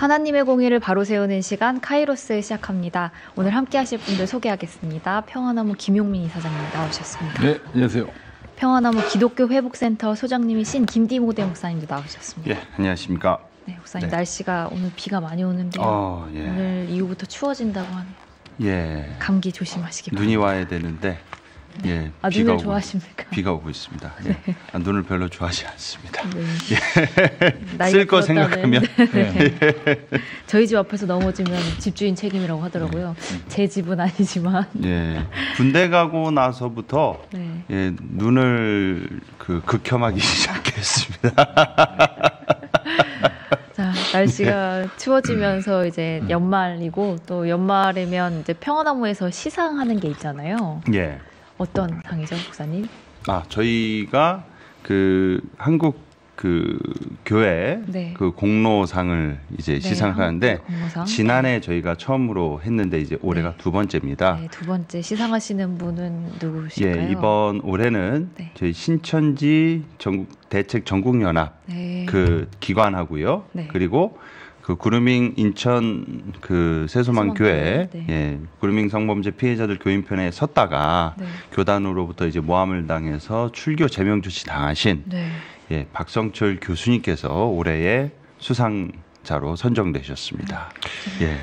하나님의 공의를 바로 세우는 시간 카이로스 시작합니다. 오늘 함께 하실 분들 소개하겠습니다. 평화나무 김용민 이사장님 나오셨습니다. 네, 안녕하세요. 평화나무 기독교 회복센터 소장님이신 김디모대 목사님도 나오셨습니다. 예, 안녕하십니까. 네, 목사님 네. 날씨가 오늘 비가 많이 오는데요. 예. 오늘 이후부터 추워진다고 하네요. 예. 감기 조심하시기 바랍니다. 눈이 와야 되는데 예, 눈을 좋아하십니까? 비가 오고 있습니다. 예. 눈을 별로 좋아하지 않습니다. 네. 예. 쓸 거 생각하면 저희 집 앞에서 넘어지면 집주인 책임이라고 하더라고요. 제 집은 아니지만. 예. 군대 가고 나서부터 네. 예, 눈을 극혐하기 시작했습니다. 자, 날씨가 추워지면서 이제 연말이고 또 연말이면 이제 평화나무에서 시상하는 게 있잖아요. 예. 어떤 상이죠, 목사님? 저희가 한국 교회 네. 공로상을 이제 시상하는데 공로상. 지난해 저희가 처음으로 했는데 이제 올해가 네. 두 번째입니다. 네, 두 번째 시상하시는 분은 누구실까요? 예, 이번 올해는 네. 저희 신천지 대책 전국연합 네. 기관하고요. 네. 그리고 구루밍 인천 세소만 교회 네. 예, 구루밍 성범죄 피해자들 교인편에 섰다가 네. 교단으로부터 이제 모함을 당해서 출교 제명 조치 당하신 네. 예, 박성철 교수님께서 올해의 수상자로 선정되셨습니다. 예.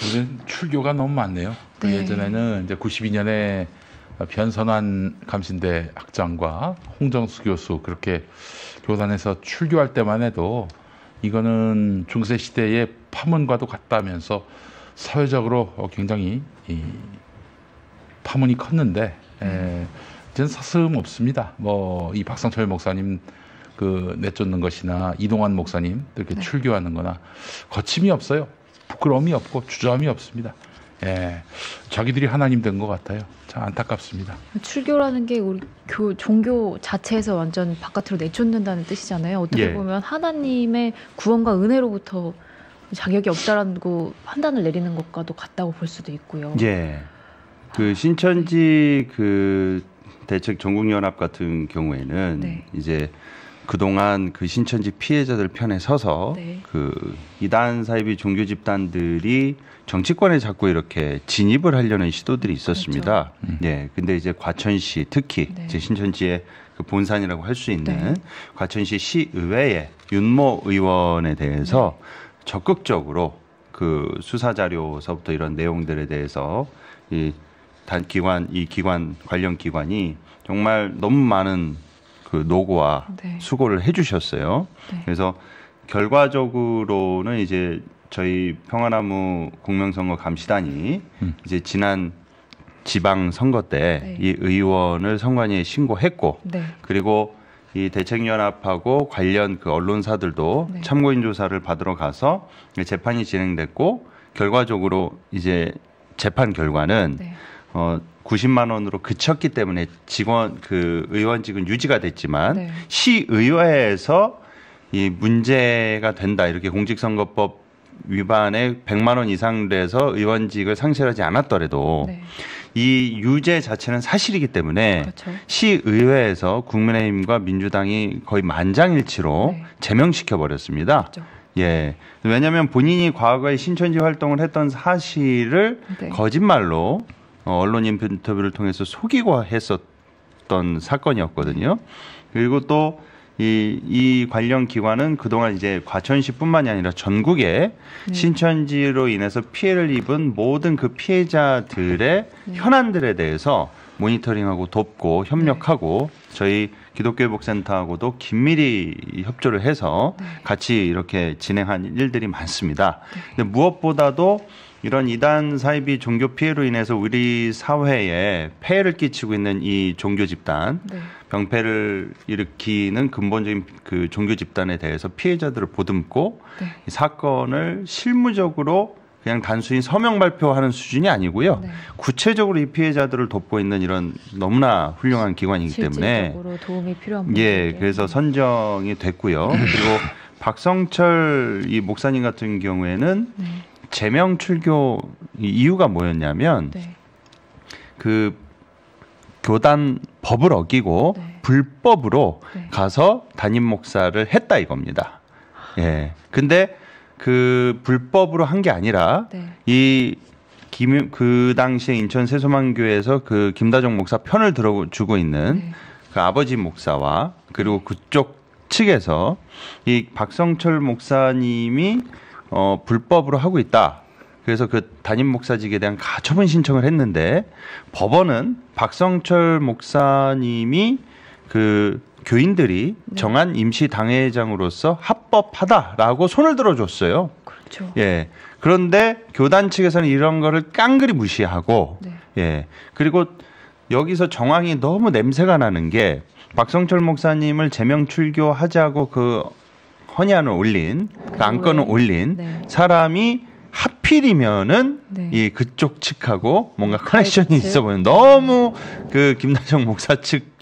요즘 출교가 너무 많네요. 네. 예전에는 이제 92년에 변선환 감신대 학장과 홍정수 교수 그렇게 교단에서 출교할 때만 해도 이거는 중세 시대의 파문과도 같다면서 사회적으로 굉장히 파문이 컸는데 이제는 서슴없습니다. 이 박성철 목사님 내쫓는 것이나 이동환 목사님 이렇게 네. 출교하는 거나 거침이 없어요. 부끄러움이 없고 주저함이 없습니다. 예, 자기들이 하나님 된 것 같아요. 참 안타깝습니다. 출교라는 게 우리 종교 자체에서 완전 바깥으로 내쫓는다는 뜻이잖아요. 어떻게 예. 보면 하나님의 구원과 은혜로부터 자격이 없다라고 판단을 내리는 것과도 같다고 볼 수도 있고요. 예. 신천지 대책 전국연합 같은 경우에는 네. 이제 그동안 신천지 피해자들 편에 서서 네. 이단 사이비 종교 집단들이 정치권에 자꾸 이렇게 진입을 하려는 시도들이 있었습니다. 그렇죠. 예. 근데 이제 과천시 특히 네. 이제 신천지의 본산이라고 할 수 있는 네. 과천시 시의회의 윤모 의원에 대해서 적극적으로 수사 자료서부터 이런 내용들에 대해서 이 기관 관련 기관이 정말 너무 많은 노고와 네. 수고를 해주셨어요. 네. 그래서 결과적으로는 이제 저희 평화나무 공명선거 감시단이 이제 지난 지방 선거 때 이 네. 의원을 선관위에 신고했고, 네. 그리고 이 대책연합하고 관련 언론사들도 네. 참고인 조사를 받으러 가서 재판이 진행됐고, 결과적으로 이제 재판 결과는 네. 90만 원으로 그쳤기 때문에 의원직은 유지가 됐지만 네. 시의회에서 이 문제가 된다 이렇게 공직선거법 위반에 100만 원 이상 돼서 의원직을 상실하지 않았더라도 네. 이 유죄 자체는 사실이기 때문에 그렇죠. 시의회에서 국민의힘과 민주당이 거의 만장일치로 네. 제명시켜 버렸습니다. 그렇죠. 예. 왜냐하면 본인이 과거에 신천지 활동을 했던 사실을 네. 거짓말로 언론 인터뷰를 통해서 속이고 했었던 사건이었거든요. 그리고 또 이 관련 기관은 그동안 이제 과천시뿐만이 아니라 전국에 네. 신천지로 인해서 피해를 입은 모든 피해자들의 네. 현안들에 대해서 모니터링하고 돕고 협력하고 저희 기독교회복센터하고도 긴밀히 협조를 해서 네. 같이 이렇게 진행한 일들이 많습니다. 네. 근데 무엇보다도 이런 이단 사이비 종교 피해로 인해서 우리 사회에 폐해를 끼치고 있는 이 종교 집단, 네. 병폐를 일으키는 근본적인 종교 집단에 대해서 피해자들을 보듬고 네. 이 사건을 실무적으로 그냥 단순히 서명 발표하는 수준이 아니고요. 네. 구체적으로 이 피해자들을 돕고 있는 이런 너무나 훌륭한 기관이기 때문에 실질적으로 도움이 필요한 예, 분들에게. 그래서 선정이 됐고요. 그리고 박성철 이 목사님 같은 경우에는 네. 제명 출교 이유가 뭐였냐면 네. 교단 법을 어기고 네. 불법으로 네. 가서 담임 목사를 했다 이겁니다. 예. 근데 그 불법으로 한 게 아니라 네. 그 당시에 인천 세소만교회에서 그 김다정 목사 편을 들어주고 있는 네. 그 아버지 목사와 그리고 그쪽 측에서 이 박성철 목사님이 불법으로 하고 있다. 그래서 그 담임 목사직에 대한 가처분 신청을 했는데 법원은 박성철 목사님이 그 교인들이 네. 정한 임시 당회장으로서 합법하다라고 손을 들어줬어요. 그렇죠. 예. 그런데 교단 측에서는 이런 거를 깡그리 무시하고, 네. 예. 그리고 여기서 정황이 너무 냄새가 나는 게 박성철 목사님을 제명 출교하자고 그 헌의안을 올린, 그 안건을 올린 네. 사람이 하필이면은 네. 이 그쪽 측하고 뭔가 커넥션이 측? 있어 보이는 너무 그 김다정 목사 측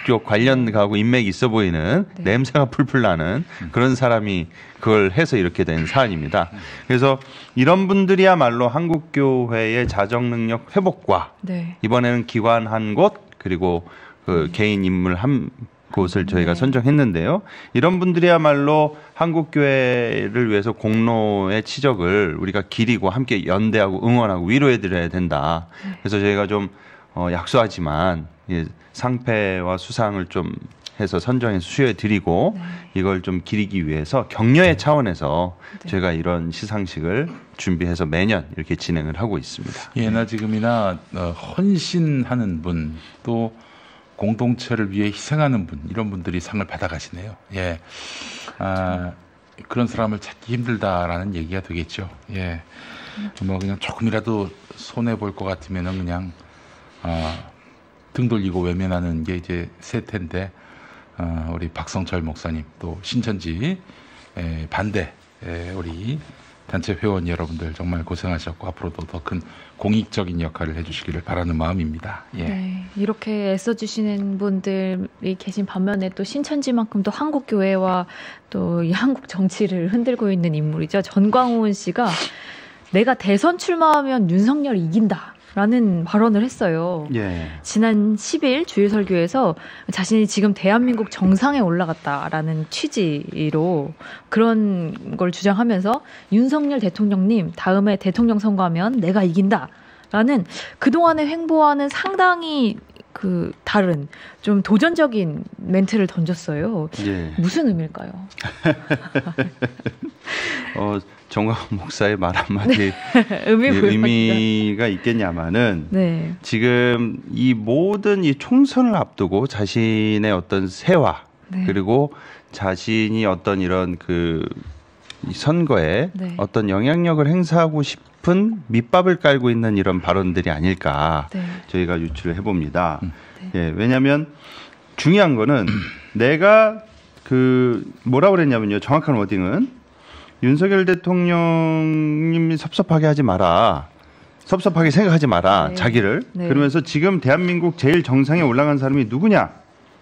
쪽 관련하고 인맥이 있어 보이는 네. 냄새가 풀풀 나는 그런 사람이 그걸 해서 이렇게 된 사안입니다. 그래서 이런 분들이야말로 한국교회의 자정능력 회복과 네. 이번에는 기관 한 곳 그리고 그 개인 인물 한 곳을 저희가 네. 선정했는데요. 이런 분들이야말로 한국교회를 위해서 공로의 치적을 우리가 기리고 함께 연대하고 응원하고 위로해드려야 된다. 그래서 저희가 좀 약소하지만 상패와 수상을 좀 해서 선정해서 수여해드리고 네. 이걸 좀 기리기 위해서 격려의 차원에서 네. 저희가 이런 시상식을 준비해서 매년 이렇게 진행을 하고 있습니다. 예나 지금이나 헌신하는 분, 또 공동체를 위해 희생하는 분, 이런 분들이 상을 받아가시네요. 예, 그런 사람을 찾기 힘들다라는 얘기가 되겠죠. 예, 뭐 그냥 조금이라도 손해 볼 것 같으면은 그냥 등 돌리고 외면하는 게 이제 세 텐데, 우리 박성철 목사님 또 신천지 반대 우리 단체 회원 여러분들 정말 고생하셨고 앞으로도 더 큰 공익적인 역할을 해주시기를 바라는 마음입니다. 예. 네, 이렇게 애써주시는 분들이 계신 반면에 또 신천지만큼 또 한국교회와 또 이 한국 정치를 흔들고 있는 인물이죠. 전광훈 씨가 내가 대선 출마하면 윤석열 이긴다. 라는 발언을 했어요. 예. 지난 10일 주일설교에서 자신이 지금 대한민국 정상에 올라갔다라는 취지로 그런 걸 주장하면서 윤석열 대통령님 다음에 대통령 선거하면 내가 이긴다라는 그동안의 행보와는 상당히 그 다른 좀 도전적인 멘트를 던졌어요. 예. 무슨 의미일까요? 정광훈 목사의 말 한마디 의미가 있겠냐마는 네. 지금 이 모든 이 총선을 앞두고 자신의 어떤 세와 네. 그리고 자신이 어떤 이런 그 선거에 네. 어떤 영향력을 행사하고 싶은 밑밥을 깔고 있는 이런 발언들이 아닐까 네. 저희가 유추를 해봅니다. 예, 왜냐하면 중요한 거는 내가 그 뭐라고 그랬냐면요. 정확한 워딩은 윤석열 대통령님이 섭섭하게 하지 마라. 섭섭하게 생각하지 마라. 네. 자기를. 네. 그러면서 지금 대한민국 제일 정상에 올라간 사람이 누구냐.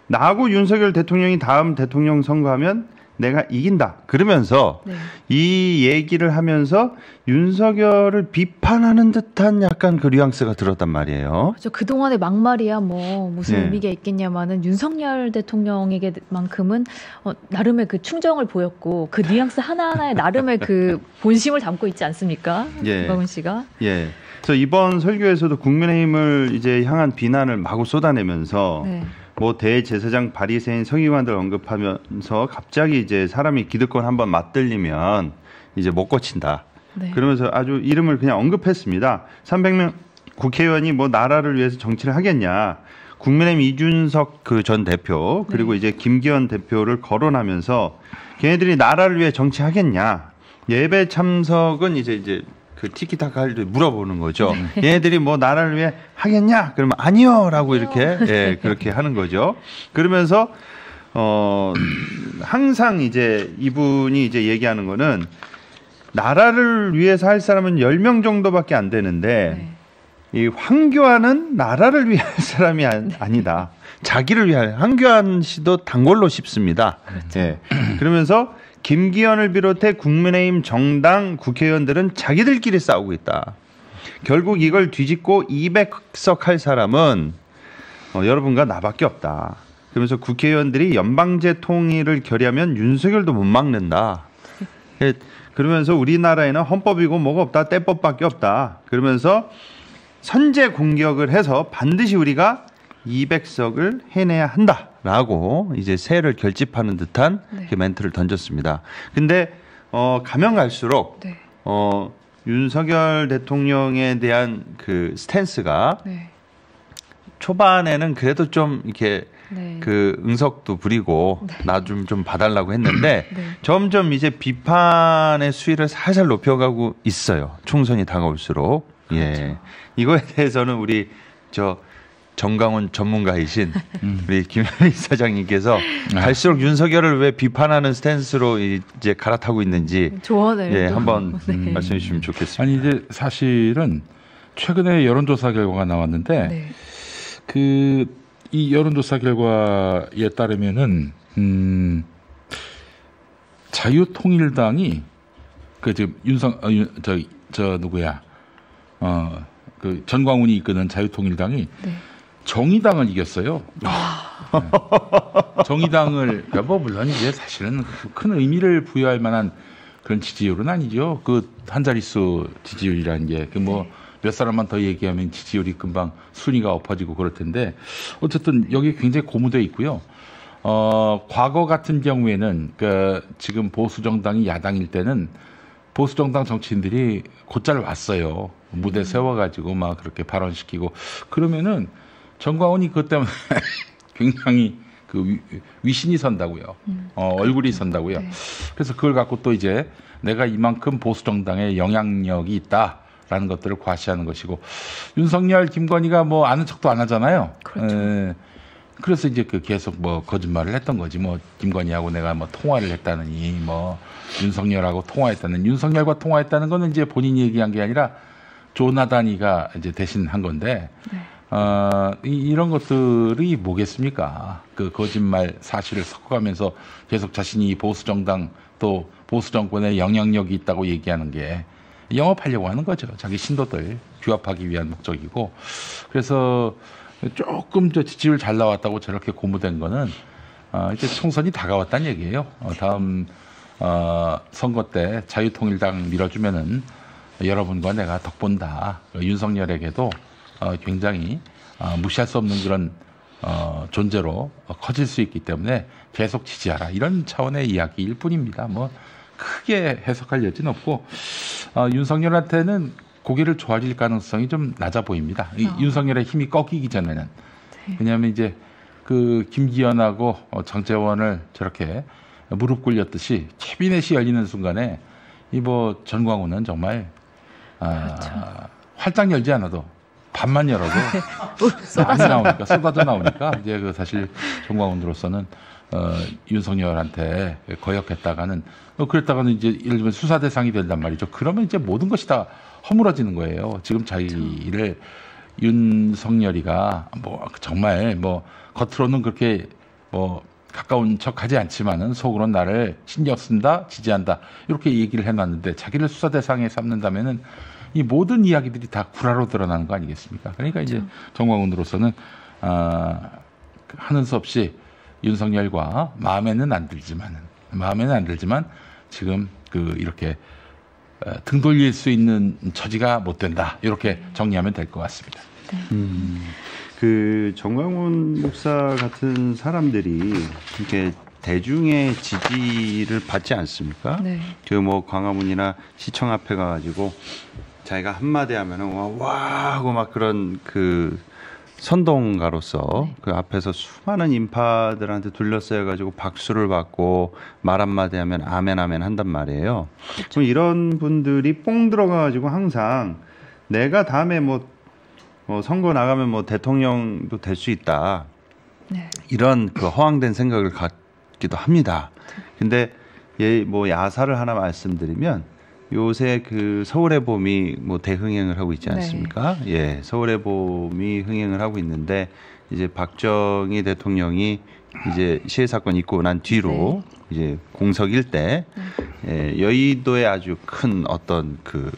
나하고 윤석열 대통령이 다음 대통령 선거하면 내가 이긴다. 그러면서 네. 이 얘기를 하면서 윤석열을 비판하는 듯한 약간 그 뉘앙스가 들었단 말이에요. 그렇죠. 그동안의 막말이야 뭐 무슨 네. 의미가 있겠냐마는 윤석열 대통령에게만큼은 나름의 그 충정을 보였고 그 뉘앙스 하나하나에 나름의 그 본심을 담고 있지 않습니까? 예. 김광훈 씨가. 예. 그래서 이번 설교에서도 국민의힘을 이제 향한 비난을 마구 쏟아내면서 네. 뭐 대제사장 바리새인 서기관들 언급하면서 갑자기 이제 사람이 기득권 한번 맞들리면 이제 못 고친다. 네. 그러면서 아주 이름을 그냥 언급했습니다. 300명 국회의원이 뭐 나라를 위해서 정치를 하겠냐. 국민의힘 이준석 그 전 대표 그리고 네. 이제 김기현 대표를 거론하면서 걔네들이 나라를 위해 정치하겠냐. 예배 참석은 이제 그 티키타카 할 때 물어보는 거죠. 얘네들이 뭐 나라를 위해 하겠냐? 그러면 아니요라고 이렇게 예, 그렇게 하는 거죠. 그러면서 항상 이제 이분이 이제 얘기하는 거는 나라를 위해서 할 사람은 10명 정도밖에 안 되는데 이 황교안은 나라를 위해 할 사람이 아니다. 자기를 위해 황교안 씨도 단골로 싶습니다. 그렇죠. 예. 그러면서 김기현을 비롯해 국민의힘 정당 국회의원들은 자기들끼리 싸우고 있다. 결국 이걸 뒤집고 200석 할 사람은 여러분과 나밖에 없다. 그러면서 국회의원들이 연방제 통일을 결의하면 윤석열도 못 막는다. 그러면서 우리나라에는 헌법이고 뭐가 없다. 때법밖에 없다. 그러면서 선제 공격을 해서 반드시 우리가 200석을 해내야 한다라고 이제 새해를 결집하는 듯한 네. 그 멘트를 던졌습니다. 근데 가면 갈수록 네. 윤석열 대통령에 대한 그 스탠스가 네. 초반에는 그래도 좀 이렇게 네. 그 응석도 부리고 나 좀 봐달라고 했는데 네. 점점 이제 비판의 수위를 살살 높여가고 있어요. 총선이 다가올수록. 그렇죠. 예. 이거에 대해서는 우리 정강훈 전문가이신 우리 김현희 사장님께서 갈수록 윤석열을 왜 비판하는 스탠스로 이제 갈아타고 있는지 조언을 예, 또. 한번 네. 말씀해 주시면 좋겠습니다. 아니 이제 사실은 최근에 여론조사 결과가 나왔는데 네. 이 여론조사 결과에 따르면은 자유통일당이 그 지금 누구야 그 전광훈이 이끄는 자유통일당이 네. 정의당을 이겼어요. 네. 정의당을 그러니까 뭐 물론 이제 사실은 큰 의미를 부여할 만한 그런 지지율은 아니죠. 그 한 자릿수 지지율이라는 게 그 뭐 몇 사람만 더 얘기하면 지지율이 금방 순위가 엎어지고 그럴 텐데 어쨌든 여기 굉장히 고무돼 있고요. 과거 같은 경우에는 그 지금 보수 정당이 야당일 때는 보수 정당 정치인들이 곧잘 왔어요. 무대 세워가지고 막 그렇게 발언시키고 그러면은 정광훈이 그것 때문에 굉장히 그 위신이 선다고요. 얼굴이 선다고요. 네. 그래서 그걸 갖고 또 이제 내가 이만큼 보수 정당에 영향력이 있다라는 것들을 과시하는 것이고 윤석열, 김건희가 뭐 아는 척도 안 하잖아요. 그렇죠. 그래서 이제 그 계속 뭐 거짓말을 했던 거지. 뭐 김건희하고 내가 뭐 통화를 했다느니 뭐 윤석열하고 통화했다는 윤석열과 통화했다는 거는 이제 본인이 얘기한 게 아니라 조나단이가 이제 대신 한 건데. 네. 이런 것들이 뭐겠습니까? 그 거짓말 사실을 섞어가면서 계속 자신이 보수 정당 또 보수 정권에 영향력이 있다고 얘기하는 게 영업하려고 하는 거죠. 자기 신도들 규합하기 위한 목적이고. 그래서 조금 저 지지율 잘 나왔다고 저렇게 고무된 거는 이제 총선이 다가왔다는 얘기예요. 다음 선거 때 자유통일당 밀어주면은 여러분과 내가 덕본다. 윤석열에게도 굉장히 무시할 수 없는 그런 존재로 커질 수 있기 때문에 계속 지지하라 이런 차원의 이야기일 뿐입니다. 뭐 크게 해석할 여지는 없고 윤석열한테는 고개를 조아릴 가능성이 좀 낮아 보입니다. 윤석열의 힘이 꺾이기 전에는. 네. 왜냐하면 이제 그 김기현하고 장제원을 저렇게 무릎 꿇렸듯이 캐비넷이 열리는 순간에 이 뭐 전광훈은 정말 그렇죠. 활짝 열지 않아도 반만 열어도 많이 나오니까 쏟아져 나오니까 이제 그 사실 정광훈으로서는 윤석열한테 거역했다가는 그랬다가는 이제 예를 들면 수사 대상이 된단 말이죠. 그러면 이제 모든 것이 다 허물어지는 거예요. 지금 자기를 윤석열이가 뭐 정말 뭐 겉으로는 그렇게 뭐 가까운 척하지 않지만은 속으로는 나를 신경 쓴다, 지지한다 이렇게 얘기를 해놨는데 자기를 수사 대상에 삼는다면은 이 모든 이야기들이 다 구라로 드러나는 거 아니겠습니까? 그러니까 이제 정광훈으로서는 하는 수 없이 윤석열과 마음에는 안 들지만 지금 그 이렇게 등 돌릴 수 있는 처지가 못 된다 이렇게 정리하면 될 것 같습니다. 그 정광훈 목사 같은 사람들이 이렇게 대중의 지지를 받지 않습니까? 네. 그 뭐 광화문이나 시청 앞에 가가지고 자기가 한마디 하면은 와 하고 막 그런 그 선동가로서 네. 그 앞에서 수많은 인파들한테 둘러싸여 가지고 박수를 받고 말 한마디 하면 아멘 한단 말이에요. 그럼 이런 분들이 뽕 들어가 가지고 항상 내가 다음에 뭐 선거 나가면 뭐 대통령도 될 수 있다. 네. 이런 그 허황된 생각을 갖기도 합니다. 근데 뭐 야사를 하나 말씀드리면 요새 그 서울의 봄이 뭐 대흥행을 하고 있지 않습니까? 네. 예, 서울의 봄이 흥행을 하고 있는데 이제 박정희 대통령이 이제 시해 사건 있고 난 뒤로 네. 이제 공석일 때 여의도에 아주 큰 어떤 그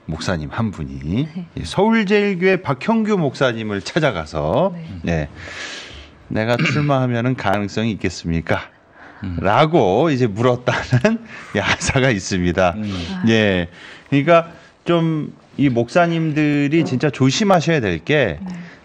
목사님 한 분이 서울제일교회 박형규 목사님을 찾아가서 네. 내가 출마하면은 가능성이 있겠습니까? 라고 이제 물었다는 야사가 있습니다. 예. 그러니까 좀 이 목사님들이 진짜 조심하셔야 될 게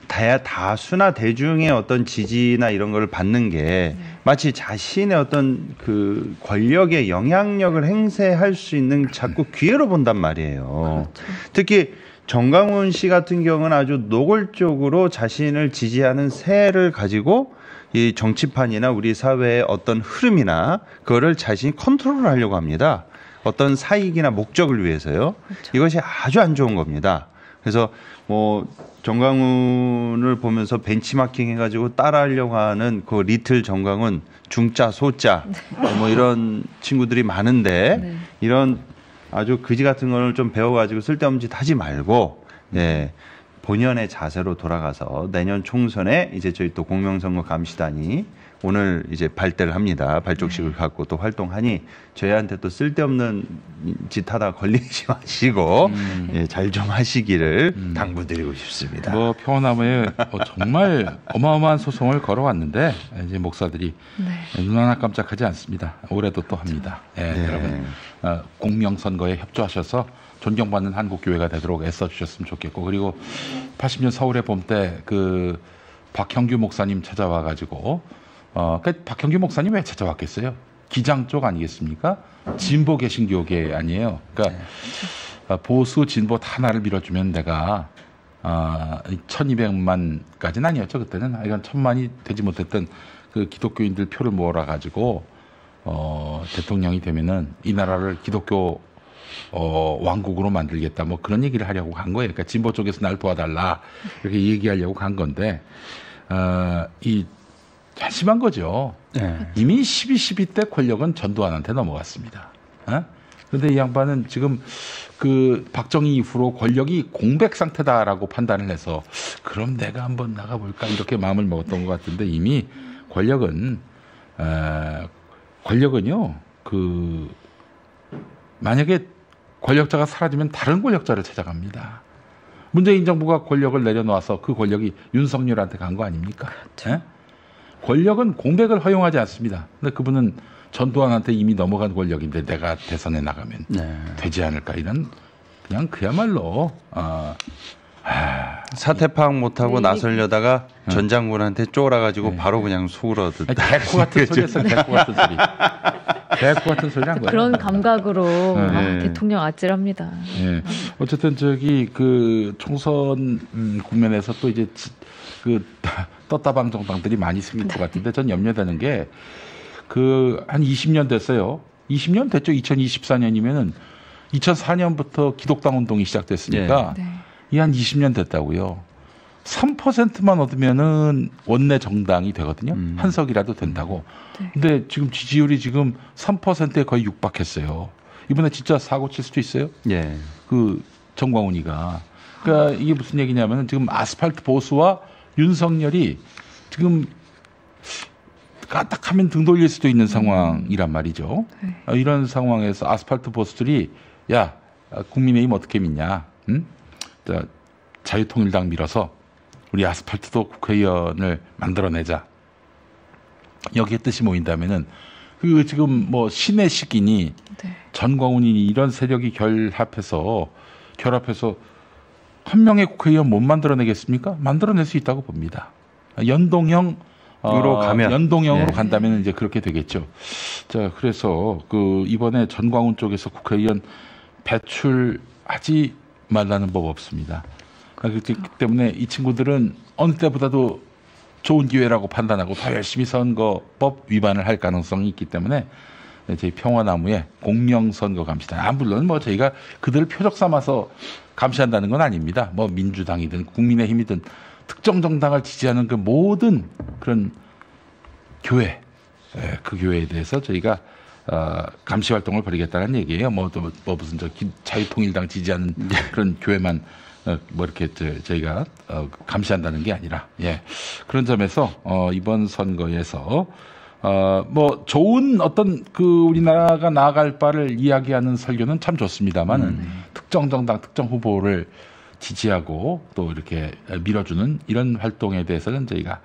다수나 대중의 어떤 지지나 이런 걸 받는 게 마치 자신의 어떤 그 권력의 영향력을 행사할 수 있는 자꾸 기회로 본단 말이에요. 그렇죠. 특히 정강훈 씨 같은 경우는 아주 노골적으로 자신을 지지하는 세를 가지고 이 정치판이나 우리 사회의 어떤 흐름이나 그거를 자신이 컨트롤하려고 합니다. 어떤 사익이나 목적을 위해서요. 그렇죠. 이것이 아주 안 좋은 겁니다. 그래서 뭐 정강훈을 보면서 벤치마킹 해가지고 따라하려고 하는 그 리틀 정강훈 중자 소자 뭐 이런 친구들이 많은데 이런 아주 그지 같은 거를 좀 배워가지고 쓸데없는 짓 하지 말고 예, 본연의 자세로 돌아가서 내년 총선에 이제 저희 또 공명선거 감시단이 오늘 이제 발대를 합니다. 발족식을 갖고 또 활동하니 저희한테 또 쓸데없는 짓 하다 걸리지 마시고 예, 잘 좀 하시기를 당부드리고 싶습니다. 뭐 평화나무에 정말 어마어마한 소송을 걸어왔는데 이제 목사들이 눈 하나 깜짝하지 않습니다. 올해도 또 합니다. 예, 여러분 공명선거에 협조하셔서 존경받는 한국교회가 되도록 애써주셨으면 좋겠고 그리고 80년 서울의 봄 때 그 박형규 목사님 찾아와가지고 그러니까 박형규 목사님 왜 찾아왔겠어요? 기장 쪽 아니겠습니까? 진보 개신교계 아니에요. 그러니까 보수 진보 다 나를 밀어주면 내가 1200만까지는 아니었죠 그때는. 이건 1000만이 되지 못했던 그 기독교인들 표를 모아가지고 대통령이 되면은 이 나라를 기독교 왕국으로 만들겠다 뭐 그런 얘기를 하려고 간 거예요. 그러니까 진보 쪽에서 날 도와달라 이렇게 얘기하려고 간 건데 이 한심한 거죠. 이미 12 때 권력은 전두환한테 넘어갔습니다. 그런데 이 양반은 지금 그 박정희 이후로 권력이 공백 상태다라고 판단을 해서 그럼 내가 한번 나가볼까 이렇게 마음을 먹었던 것 같은데 이미 권력은요 그 만약에 권력자가 사라지면 다른 권력자를 찾아갑니다. 문재인 정부가 권력을 내려놓아서 그 권력이 윤석열한테 간 거 아닙니까? 그렇죠. 권력은 공백을 허용하지 않습니다. 근데 그분은 전두환한테 이미 넘어간 권력인데 내가 대선에 나가면 되지 않을까 이런 그냥 그야말로 사퇴 파악 못하고 나서려다가 전 장군한테 쫄아가지고 바로 그냥 수그러들. 개코 같은 소리 했어. 개코 같은 소리. 개코 같은 소리 한 거야. 그런 감각으로 대통령 아찔합니다. 네. 어쨌든 저기 그 총선 국면에서 또 이제 그 떴다방 정당들이 많이 생길 것 같은데 전 염려되는 게 그 한 20년 됐어요. 20년 됐죠. 2024년이면은 2004년부터 기독당 운동이 시작됐으니까 이 한 20년 됐다고요. 3%만 얻으면은 원내 정당이 되거든요. 한 석이라도 된다고. 근데 지금 지지율이 지금 3%에 거의 육박했어요. 이번에 진짜 사고 칠 수도 있어요. 그 정광훈이가. 그러니까 이게 무슨 얘기냐면은 지금 아스팔트 보수와 윤석열이 지금 까딱하면 등 돌릴 수도 있는 상황이란 말이죠. 이런 상황에서 아스팔트 보수들이 야 국민의힘 어떻게 믿냐? 자유통일당 밀어서 우리 아스팔트도 국회의원을 만들어내자. 여기에 뜻이 모인다면은 그 지금 뭐 신의 시기니 전광훈이 이런 세력이 결합해서 한 명의 국회의원 못 만들어내겠습니까? 만들어낼 수 있다고 봅니다. 연동형으로 간다면 이제 그렇게 되겠죠. 자, 그래서 그 이번에 전광훈 쪽에서 국회의원 배출하지 말라는 법 없습니다. 그렇기 때문에 이 친구들은 어느 때보다도 좋은 기회라고 판단하고 더 열심히 선거법 위반을 할 가능성이 있기 때문에 저희 평화나무에 공명선거 감시단. 물론 뭐 저희가 그들을 표적 삼아서 감시한다는 건 아닙니다. 뭐 민주당이든 국민의힘이든 특정 정당을 지지하는 그 모든 그런 교회, 그 교회에 대해서 저희가 감시 활동을 벌이겠다는 얘기예요. 무슨 자유통일당 지지하는 그런 교회만 뭐 이렇게 저희가 감시한다는 게 아니라 그런 점에서 이번 선거에서 뭐 좋은 어떤 그 우리나라가 나아갈 바를 이야기하는 설교는 참 좋습니다만은 특정 정당, 특정 후보를 지지하고 또 이렇게 밀어주는 이런 활동에 대해서는 저희가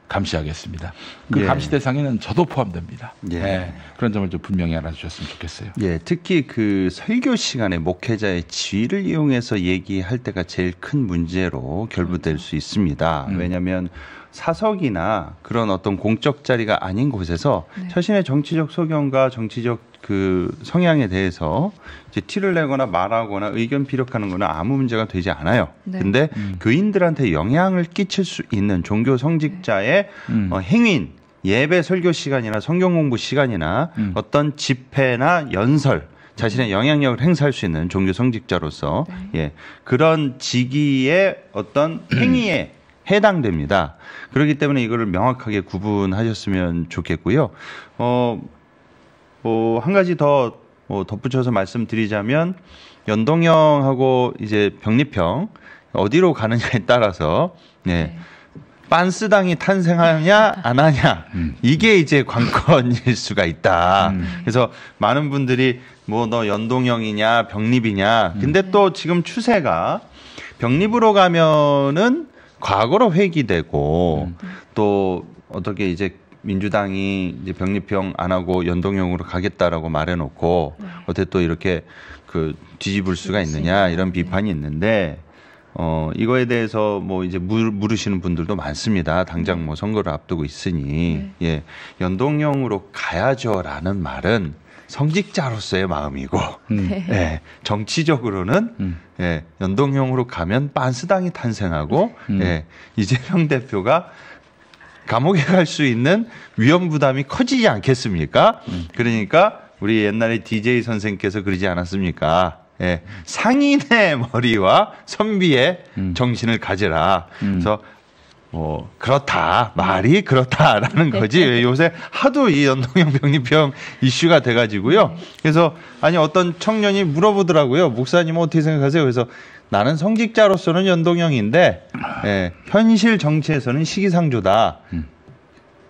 감시하겠습니다. 그 예. 감시 대상에는 저도 포함됩니다. 예. 예, 그런 점을 좀 분명히 알아주셨으면 좋겠어요. 예, 특히 그 설교 시간에 목회자의 지위를 이용해서 얘기할 때가 제일 큰 문제로 결부될 수 있습니다. 왜냐하면 사석이나 그런 어떤 공적 자리가 아닌 곳에서 자신의 정치적 소견과 정치적 그 성향에 대해서 이제 티를 내거나 말하거나 의견 피력하는 거는 아무 문제가 되지 않아요. 네. 근데 교인들한테 영향을 끼칠 수 있는 종교 성직자의 행위인 예배 설교 시간이나 성경 공부 시간이나 어떤 집회나 연설 자신의 영향력을 행사할 수 있는 종교 성직자로서 예, 그런 직위의 어떤 행위에 해당됩니다. 그렇기 때문에 이거를 명확하게 구분하셨으면 좋겠고요. 한 가지 더 덧붙여서 말씀드리자면 연동형하고 이제 병립형 어디로 가느냐에 따라서 예, 빤스당이 탄생하냐 안 하냐 이게 이제 관건일 수가 있다. 그래서 많은 분들이 뭐 너 연동형이냐 병립이냐. 근데 또 지금 추세가 병립으로 가면은 과거로 회귀되고 또 어떻게 이제 민주당이 이제 병립형 안 하고 연동형으로 가겠다라고 말해놓고 어떻게 또 이렇게 그 뒤집을 수가 있느냐 이런 비판이 있는데 이거에 대해서 뭐 이제 물으시는 분들도 많습니다. 당장 뭐 선거를 앞두고 있으니 예, 연동형으로 가야죠라는 말은 성직자로서의 마음이고 예, 정치적으로는 예, 연동형으로 가면 빤스당이 탄생하고 예, 이재명 대표가 감옥에 갈 수 있는 위험 부담이 커지지 않겠습니까? 그러니까 우리 옛날에 DJ 선생께서 그러지 않았습니까? 예, 상인의 머리와 선비의 정신을 가져라. 그래서 그렇다. 말이 그렇다라는 거지. 요새 하도 이 연동형 병립형 이슈가 돼가지고요. 그래서 아니 어떤 청년이 물어보더라고요. 목사님 어떻게 생각하세요? 그래서 나는 성직자로서는 연동형인데 예, 현실 정치에서는 시기상조다.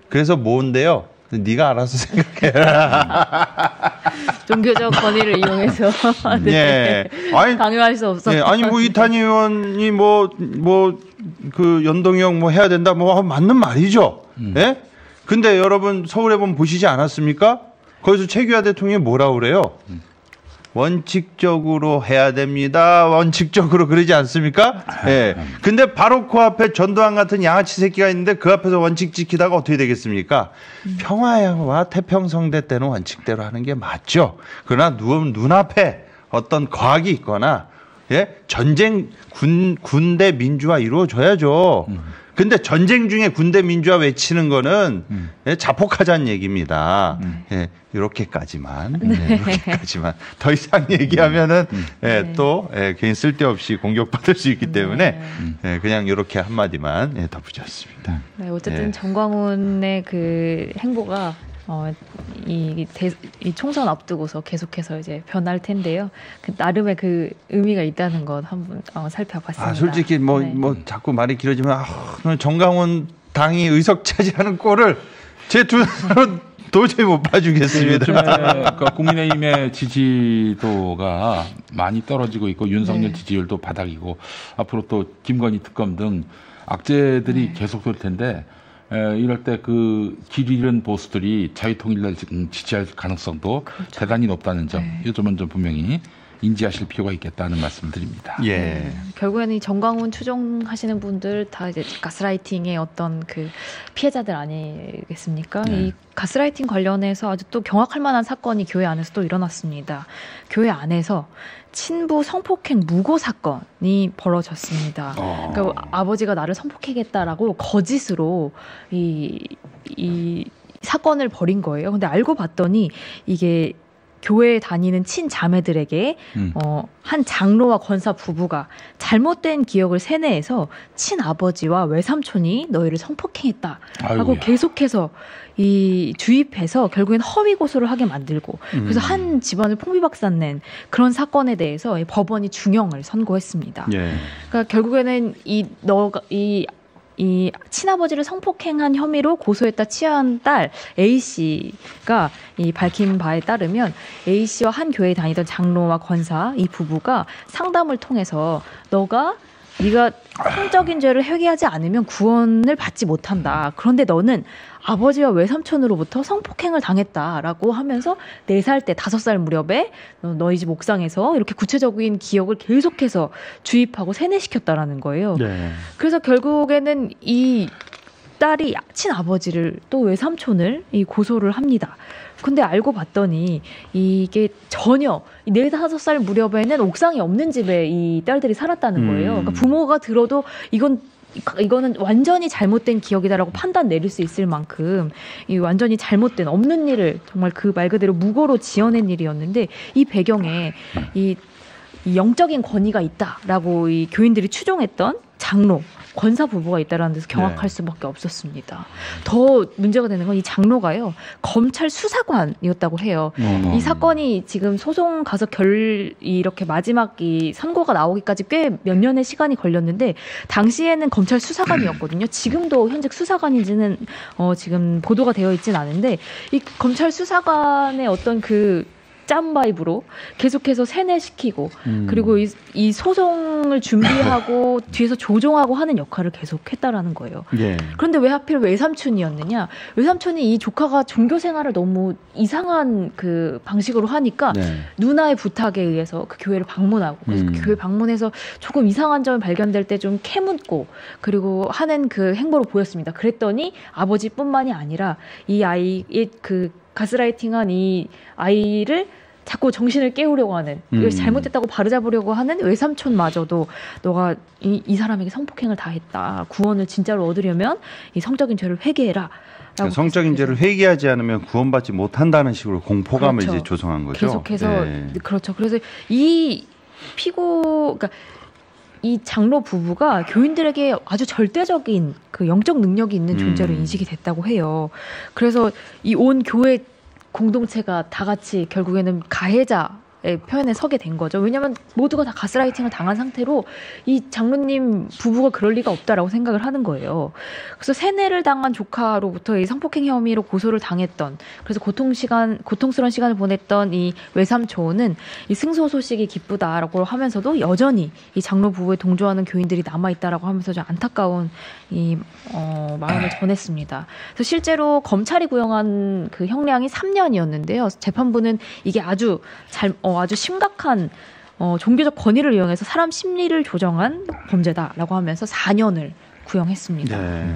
그래서 뭔데요? 네가 알아서 생각해라. 종교적 권위를 이용해서 네. 아니, 강요할 수 없었던. 네, 아니 뭐 이탄희 의원이 그 연동형 뭐 해야 된다 뭐 맞는 말이죠. 예? 근데 여러분 서울에 보면 보시지 않았습니까? 거기서 최규하 대통령이 뭐라 그래요? 원칙적으로 해야 됩니다. 원칙적으로 그러지 않습니까? 예. 근데 바로 그 앞에 전두환 같은 양아치 새끼가 있는데 그 앞에서 원칙 지키다가 어떻게 되겠습니까? 평화와 태평성대 때는 원칙대로 하는 게 맞죠. 그러나 눈앞에 어떤 과학이 있거나 예? 전쟁 군대 민주화 이루어져야죠. 근데 전쟁 중에 군대 민주화 외치는 거는 예, 자폭하자는 얘기입니다. 예, 이렇게까지만. 네, 이렇게까지만. 더 이상 얘기하면은 예, 또 예, 괜히 쓸데없이 공격받을 수 있기 때문에 예, 그냥 이렇게 한마디만 예, 덧붙였습니다. 네, 어쨌든 예. 정광훈의 그 행보가 이 총선 앞두고서 계속해서 이제 변할 텐데요. 그 나름의 그 의미가 있다는 것 한번 살펴봤습니다. 솔직히 뭐 자꾸 말이 길어지면 정강훈 당이 의석 차지하는 꼴을 제 두 손으로 도저히 못 봐주겠습니다. 요즘에 그러니까 국민의힘의 지지도가 많이 떨어지고 있고 윤석열 지지율도 바닥이고 앞으로 또 김건희 특검 등 악재들이 계속 될 텐데 이럴 때 그 길 잃은 보수들이 자유통일을 지지할 가능성도 대단히 높다는 점, 이 점은 좀 분명히 인지하실 필요가 있겠다는 말씀을 드립니다. 예. 결국에는 이 정광훈 추종하시는 분들 다 이제 가스라이팅의 어떤 그 피해자들 아니겠습니까? 이 가스라이팅 관련해서 아주 또 경악할 만한 사건이 교회 안에서 또 일어났습니다. 교회 안에서 친부 성폭행 무고 사건이 벌어졌습니다. 그러니까 아버지가 나를 성폭행했다라고 거짓으로 이 사건을 벌인 거예요. 근데 알고 봤더니 이게 교회에 다니는 친자매들에게 한 장로와 권사 부부가 잘못된 기억을 세뇌해서 친아버지와 외삼촌이 너희를 성폭행했다 하고 계속해서 주입해서 결국엔 허위 고소를 하게 만들고 그래서 한 집안을 풍비박산낸 그런 사건에 대해서 법원이 중형을 선고했습니다. 예. 그러니까 결국에는 이 친아버지를 성폭행한 혐의로 고소했다 치아한 딸 A씨가 이 밝힌 바에 따르면 A씨와 한 교회에 다니던 장로와 권사 이 부부가 상담을 통해서 너가 네가 성적인 죄를 회개하지 않으면 구원을 받지 못한다. 그런데 너는 아버지와 외삼촌으로부터 성폭행을 당했다라고 하면서 4살 때 5살 무렵에 너희 집 옥상에서 이렇게 구체적인 기억을 계속해서 주입하고 세뇌시켰다라는 거예요. 네. 그래서 결국에는 이 딸이 친아버지를 또 외삼촌을 고소를 합니다. 근데 알고 봤더니 이게 전혀 4, 5살 무렵에는 옥상이 없는 집에 이 딸들이 살았다는 거예요. 그러니까 부모가 들어도 이거는 완전히 잘못된 기억이다라고 판단 내릴 수 있을 만큼 이 완전히 잘못된 없는 일을 정말 그 말 그대로 무고로 지어낸 일이었는데 이 배경에 이 영적인 권위가 있다라고 이 교인들이 추종했던 장로 권사 부부가 있다라는 데서 경악할 수밖에 없었습니다. 더 문제가 되는 건 이 장로가요 검찰 수사관이었다고 해요. 이 사건이 지금 소송 가서 이렇게 마지막 이 선고가 나오기까지 꽤 몇 년의 시간이 걸렸는데 당시에는 검찰 수사관이었거든요. 지금도 현직 수사관인지는 지금 보도가 되어 있진 않은데 이 검찰 수사관의 어떤 그 짬바입으로 계속해서 세뇌시키고 그리고 이 소송을 준비하고 뒤에서 조종하고 하는 역할을 계속했다라는 거예요. 예. 그런데 왜 하필 외삼촌이었느냐? 외삼촌이 이 조카가 종교 생활을 너무 이상한 그 방식으로 하니까 누나의 부탁에 의해서 그 교회를 방문하고 그래서 그 교회 방문해서 조금 이상한 점이 발견될 때 좀 캐묻고 그리고 하는 그 행보로 보였습니다. 그랬더니 아버지뿐만이 아니라 이 아이의 그 가스라이팅한 이 아이를 자꾸 정신을 깨우려고 하는 잘못됐다고 바로잡으려고 하는 외삼촌마저도 너가 이 사람에게 성폭행을 다했다. 구원을 진짜로 얻으려면 이 성적인 죄를 회개해라. 그러니까 성적인 죄를 회개하지 않으면 구원받지 못한다는 식으로 공포감을 이제 조성한 거죠. 계속해서 그렇죠. 그래서 이 그러니까 이 장로 부부가 교인들에게 아주 절대적인 그 영적 능력이 있는 존재로 인식이 됐다고 해요. 그래서 이 온 교회 공동체가 다 같이 결국에는 가해자의 편에 서게 된 거죠. 왜냐하면 모두가 다 가스라이팅을 당한 상태로 이 장로님 부부가 그럴 리가 없다라고 생각을 하는 거예요. 그래서 세뇌를 당한 조카로부터 이 성폭행 혐의로 고소를 당했던 그래서 고통스러운 시간을 보냈던 이 외삼촌은 이 승소 소식이 기쁘다라고 하면서도 여전히 이 장로 부부에 동조하는 교인들이 남아있다라고 하면서 좀 안타까운 이 마음을 전했습니다. 그래서 실제로 검찰이 구형한 그 형량이 3년이었는데요. 재판부는 이게 아주 심각한 종교적 권위를 이용해서 사람 심리를 조정한 범죄다라고 하면서 4년을 구형했습니다. 네.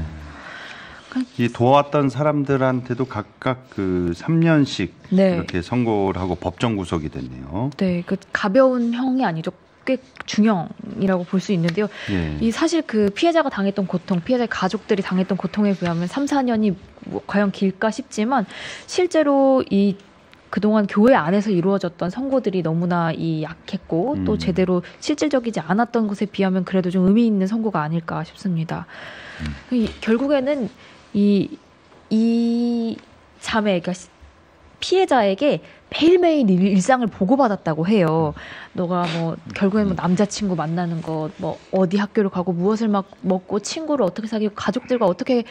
이 도왔던 사람들한테도 각각 그 3년씩 이렇게 선고를 하고 법정 구속이 됐네요. 네, 그 가벼운 형이 아니죠. 꽤 중형이라고 볼 수 있는데요. 이 사실 그 피해자가 당했던 고통, 피해자의 가족들이 당했던 고통에 비하면 3, 4년이 과연 길까 싶지만 실제로 이 그동안 교회 안에서 이루어졌던 선고들이 너무나 약했고 또 제대로 실질적이지 않았던 것에 비하면 그래도 좀 의미 있는 선고가 아닐까 싶습니다. 결국에는 이 자매, 그러니까 피해자에게 매일매일 일상을 보고받았다고 해요. 너가 결국에는 남자친구 만나는 것, 어디 학교를 가고 무엇을 먹고 친구를 어떻게 사귀고 가족들과 어떻게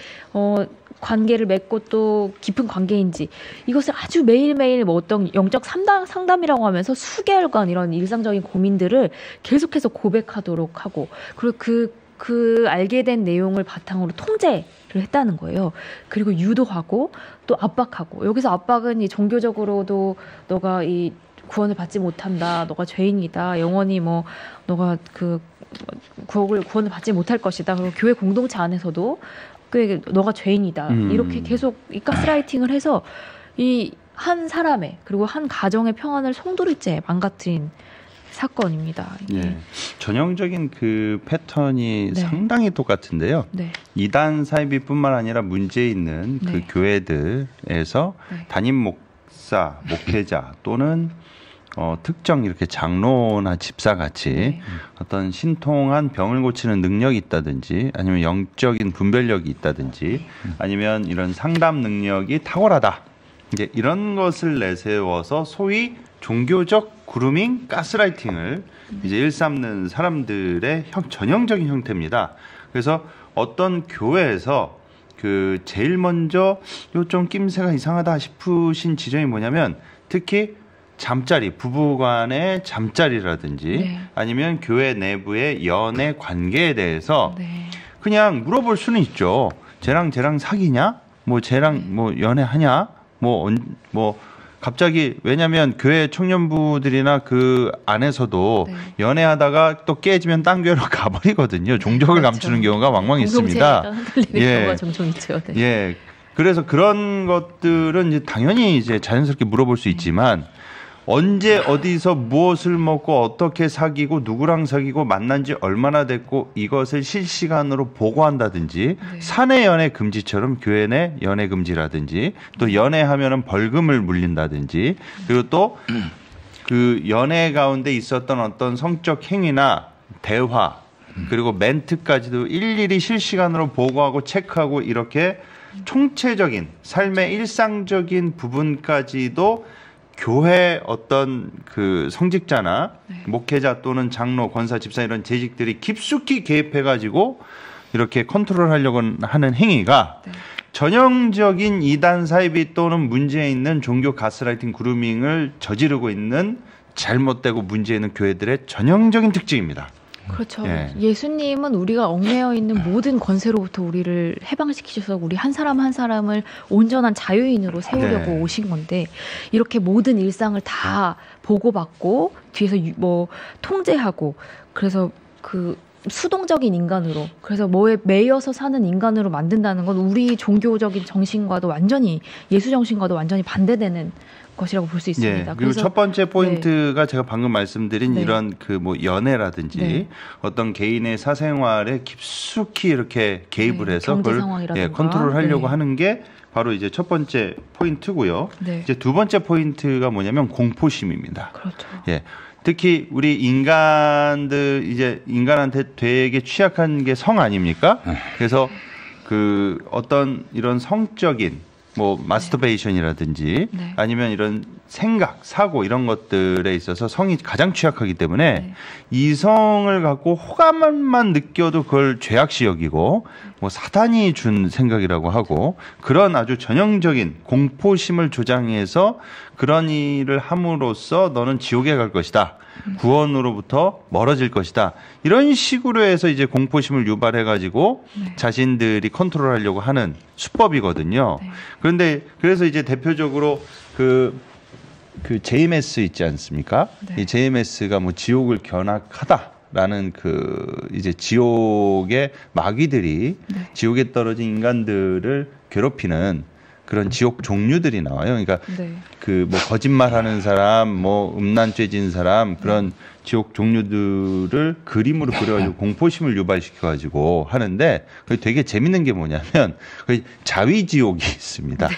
관계를 맺고 또 깊은 관계인지 이것을 아주 매일매일 어떤 영적 상담이라고 하면서 수개월간 이런 일상적인 고민들을 계속해서 고백하도록 하고 그리고 그 알게 된 내용을 바탕으로 통제를 했다는 거예요. 그리고 유도하고 또 압박하고 여기서 압박은 이 종교적으로도 너가 이 구원을 받지 못한다. 너가 죄인이다. 영원히 너가 그 구원을 받지 못할 것이다. 그리고 교회 공동체 안에서도 너가 죄인이다. 이렇게 계속 이 가스라이팅을 해서 이 한 사람의 그리고 한 가정의 평안을 송두리째 망가뜨린 사건입니다. 예. 전형적인 그 패턴이 상당히 똑같은데요. 이단 사이비뿐만 아니라 문제 있는 그 교회들에서 담임 목사, 목회자 또는 특정 이렇게 장로나 집사같이 어떤 신통한 병을 고치는 능력이 있다든지 아니면 영적인 분별력이 있다든지 아니면 이런 상담 능력이 탁월하다. 이제 이런 것을 내세워서 소위 종교적 그루밍, 가스라이팅을 이제 일삼는 사람들의 전형적인 형태입니다. 그래서 어떤 교회에서 그 제일 먼저 요 좀 낌새가 이상하다 싶으신 지점이 뭐냐면 특히 잠자리, 부부간의 잠자리라든지 네. 아니면 교회 내부의 연애 관계에 대해서 네. 그냥 물어볼 수는 있죠. 쟤랑 사귀냐? 뭐 쟤랑 뭐 연애하냐? 뭐 갑자기 왜냐면 교회 청년부들이나 그 안에서도 네. 연애하다가 또 깨지면 딴 교회로 가버리거든요. 종족을 그렇죠. 감추는 경우가 왕왕 공동체가 있습니다. 흔들리는 예. 경우가 종종 있죠. 네. 예. 그래서 그런 것들은 이제 당연히 이제 자연스럽게 물어볼 수 있지만 언제 어디서 무엇을 먹고 어떻게 사귀고 누구랑 사귀고 만난 지 얼마나 됐고 이것을 실시간으로 보고한다든지 네. 사내 연애 금지처럼 교회 내 연애 금지라든지 또 연애하면은 벌금을 물린다든지 그리고 또 그 연애 가운데 있었던 어떤 성적 행위나 대화 그리고 멘트까지도 일일이 실시간으로 보고하고 체크하고 이렇게 총체적인 삶의 일상적인 부분까지도 교회 어떤 그 성직자나 네. 목회자 또는 장로, 권사, 집사 이런 재직들이 깊숙이 개입해가지고 이렇게 컨트롤하려고 하는 행위가 네. 전형적인 이단 사이비 또는 문제 있는 종교 가스라이팅 그루밍을 저지르고 있는 잘못되고 문제 있는 교회들의 전형적인 특징입니다. 그렇죠. 예. 예수님은 우리가 얽매여 있는 모든 권세로부터 우리를 해방시키셔서 우리 한 사람 한 사람을 온전한 자유인으로 세우려고 네. 오신 건데 이렇게 모든 일상을 다 보고받고 뒤에서 뭐 통제하고 그래서 그 수동적인 인간으로 그래서 뭐에 매여서 사는 인간으로 만든다는 건 우리 종교적인 정신과도 완전히 예수 정신과도 완전히 반대되는 것이라고 볼 수 있습니다. 예, 그리고 첫 번째 포인트가 제가 방금 말씀드린 네. 이런 그 뭐 연애라든지 네. 어떤 개인의 사생활에 깊숙이 이렇게 개입을 네, 해서 경제 그걸 상황이라든가. 컨트롤하려고 네. 하는 게 바로 이제 첫 번째 포인트고요. 네. 이제 두 번째 포인트가 뭐냐면 공포심입니다. 그렇죠. 예. 특히 우리 인간들 이제 인간한테 되게 취약한 게 성 아닙니까? 그래서 그 어떤 이런 성적인 뭐 마스터베이션이라든지 네. 아니면 이런 생각, 사고 이런 것들에 있어서 성이 가장 취약하기 때문에 네. 이성을 갖고 호감만 느껴도 그걸 죄악시 여기고 뭐 사단이 준 생각이라고 하고 그런 아주 전형적인 공포심을 조장해서 그런 일을 함으로써 너는 지옥에 갈 것이다. 구원으로부터 멀어질 것이다. 이런 식으로 해서 이제 공포심을 유발해가지고 네. 자신들이 컨트롤하려고 하는 수법이거든요. 네. 그런데 그래서 이제 대표적으로 그 JMS 있지 않습니까? 네. 이 JMS가 뭐 지옥을 견학하다라는 그 이제 지옥의 마귀들이 네. 지옥에 떨어진 인간들을 괴롭히는 그런 지옥 종류들이 나와요. 그러니까 네. 그 뭐 거짓말하는 사람, 뭐 음란죄진 사람 그런 지옥 종류들을 그림으로 그려가지고 공포심을 유발시켜가지고 하는데 그게 되게 재밌는 게 뭐냐면 자위 지옥이 있습니다.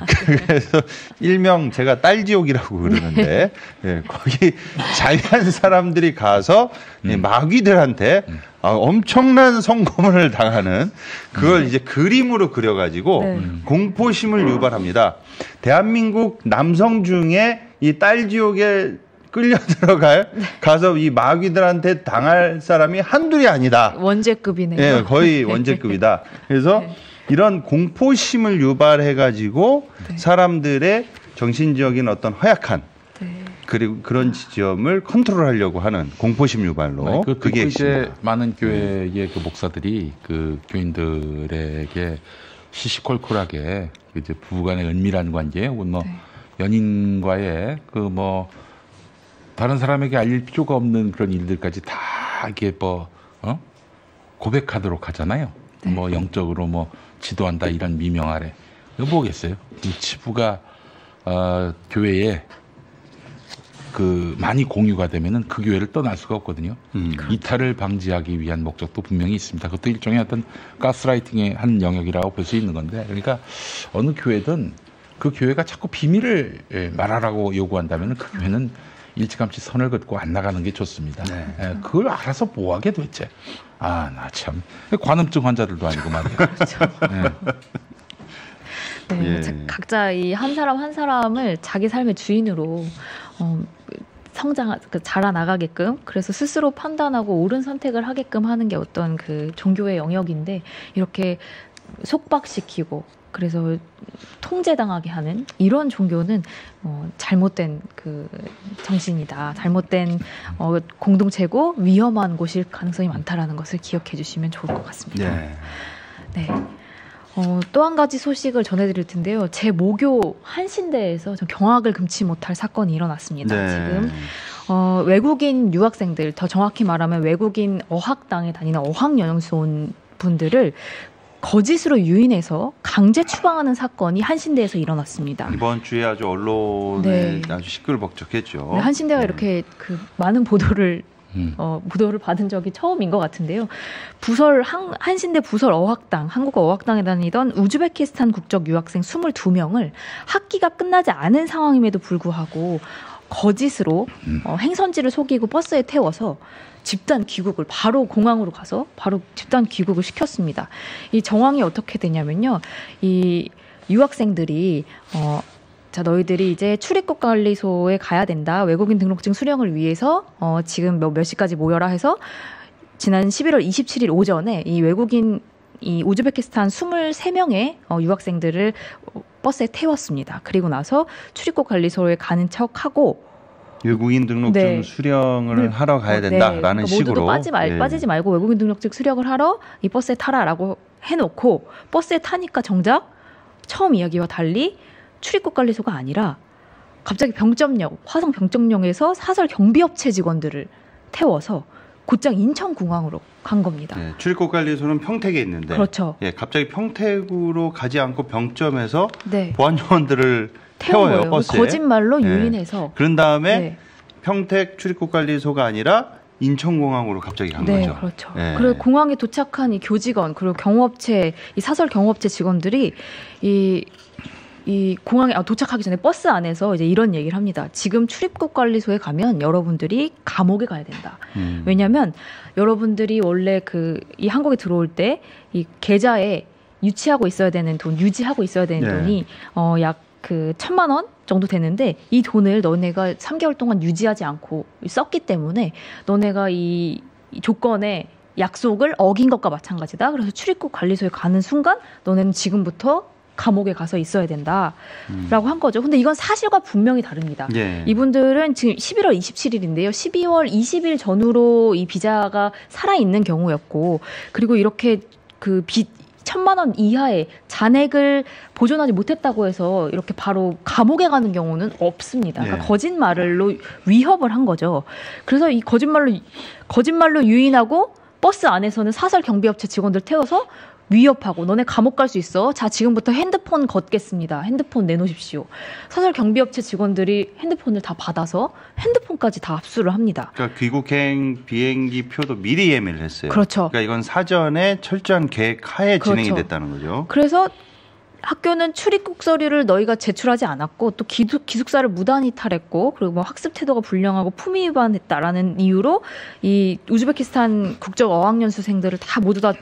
그래서 일명 제가 딸 지옥이라고 그러는데 예, 거기 자위한 사람들이 가서 마귀들한테 엄청난 성고문을 당하는 그걸 이제 그림으로 그려가지고 네. 공포심을 유발합니다. 대한민국 남성 중에 이 딸 지옥에 끌려 들어갈 가서 이 마귀들한테 당할 사람이 한둘이 아니다. 원제급이네요. 예, 거의 원제급이다. 그래서 네. 이런 공포심을 유발해가지고 네. 사람들의 정신적인 어떤 허약한 네. 그리고 그런 지점을 컨트롤하려고 하는 공포심 유발로 그게 이제 핵심이다. 많은 교회의 그 목사들이 그 교인들에게 시시콜콜하게 이제 부부간의 은밀한 관계 혹은 뭐 네. 연인과의 그 뭐 다른 사람에게 알릴 필요가 없는 그런 일들까지 다 이게 뭐 고백하도록 하잖아요. 네. 뭐 영적으로 뭐 지도한다 이런 미명 아래 이거 뭐겠어요? 이 치부가 교회에 그 많이 공유가 되면은 그 교회를 떠날 수가 없거든요. 이탈을 방지하기 위한 목적도 분명히 있습니다. 그것도 일종의 어떤 가스라이팅의 한 영역이라고 볼 수 있는 건데, 그러니까 어느 교회든 그 교회가 자꾸 비밀을 말하라고 요구한다면 그 교회는 일찌감치 선을 긋고 안 나가는 게 좋습니다. 네. 그걸 알아서 뭐하게 됐지? 아, 나 참 관음증 환자들도 아니고 말이야. 그렇죠. 네. 네, 예. 각자 이 한 사람 한 사람을 자기 삶의 주인으로 자라나가게끔 그래서 스스로 판단하고 옳은 선택을 하게끔 하는 게 어떤 그 종교의 영역인데 이렇게 속박시키고 그래서 통제당하게 하는 이런 종교는 잘못된 그 정신이다. 잘못된 공동체고 위험한 곳일 가능성이 많다라는 것을 기억해 주시면 좋을 것 같습니다. 네. 네. 또 한 가지 소식을 전해드릴 텐데요. 제 모교 한신대에서 좀 경악을 금치 못할 사건이 일어났습니다. 네. 지금 외국인 유학생들, 더 정확히 말하면 외국인 어학당에 다니는 어학연수 온 분들을 거짓으로 유인해서 강제 추방하는 사건이 한신대에서 일어났습니다. 이번 주에 아주 언론에 네. 아주 시끌벅적했죠. 네, 한신대가 이렇게 그 많은 보도를 받은 적이 처음인 것 같은데요. 한신대 부설 어학당, 한국어 어학당에 다니던 우즈베키스탄 국적 유학생 22명을 학기가 끝나지 않은 상황임에도 불구하고 거짓으로 행선지를 속이고 버스에 태워서 집단 귀국을 바로 공항으로 가서 바로 집단 귀국을 시켰습니다. 이 정황이 어떻게 되냐면요. 이 유학생들이 자, 너희들이 이제 출입국 관리소에 가야 된다. 외국인 등록증 수령을 위해서 지금 몇 시까지 모여라 해서 지난 11월 27일 오전에 이 외국인 이 우즈베키스탄 23명의 유학생들을 버스에 태웠습니다. 그리고 나서 출입국 관리소에 가는 척하고 외국인 등록증 네. 수령을 하러 가야 된다라는 그러니까 식으로 모두도 빠지지 말고 외국인 등록증 수령을 하러 이 버스에 타라라고 해놓고 버스에 타니까 정작 처음 이야기와 달리 출입국 관리소가 아니라 갑자기 화성 병점역에서 사설 경비업체 직원들을 태워서 곧장 인천공항으로 간 겁니다. 네, 출입국 관리소는 평택에 있는데 그렇죠. 예, 갑자기 평택으로 가지 않고 병점에서 네. 보안 요원들을 태워요 거예요. 버스에. 거짓말로 네. 유인해서. 그런 다음에 네. 평택 출입국 관리소가 아니라 인천공항으로 갑자기 간 네, 거죠. 그렇죠. 네. 그리고 공항에 도착한 이 교직원 그리고 경호업체 이 사설 경호업체 직원들이 이 공항에 도착하기 전에 버스 안에서 이제 이런 얘기를 합니다. 지금 출입국 관리소에 가면 여러분들이 감옥에 가야 된다. 왜냐하면 여러분들이 원래 이 한국에 들어올 때 이 계좌에 유지하고 있어야 되는 네. 돈이 약 1,000만 원 정도 되는데 이 돈을 너네가 3개월 동안 유지하지 않고 썼기 때문에 너네가 이 조건에 약속을 어긴 것과 마찬가지다. 그래서 출입국 관리소에 가는 순간 너네는 지금부터 감옥에 가서 있어야 된다라고 한 거죠. 근데 이건 사실과 분명히 다릅니다. 예. 이분들은 지금 11월 27일인데요. 12월 20일 전후로 이 비자가 살아있는 경우였고 그리고 이렇게 1,000만 원 이하의 잔액을 보존하지 못했다고 해서 이렇게 바로 감옥에 가는 경우는 없습니다. 그러니까 예. 거짓말로 위협을 한 거죠. 그래서 이 거짓말로 유인하고 버스 안에서는 사설 경비업체 직원들 태워서 위협하고 너네 감옥 갈 수 있어. 자, 지금부터 핸드폰 걷겠습니다. 핸드폰 내놓으십시오. 사설 경비업체 직원들이 핸드폰을 다 받아서 핸드폰까지 다 압수를 합니다. 그러니까 귀국행 비행기 표도 미리 예매를 했어요. 그렇죠. 그러니까 이건 사전에 철저한 계획 하에 그렇죠. 진행이 됐다는 거죠. 그래서 학교는 출입국 서류를 너희가 제출하지 않았고 또 기숙사를 무단 이탈했고 그리고 뭐 학습 태도가 불량하고 품위 위반했다라는 이유로 이 우즈베키스탄 국적 어학연수생들을 다 모두 다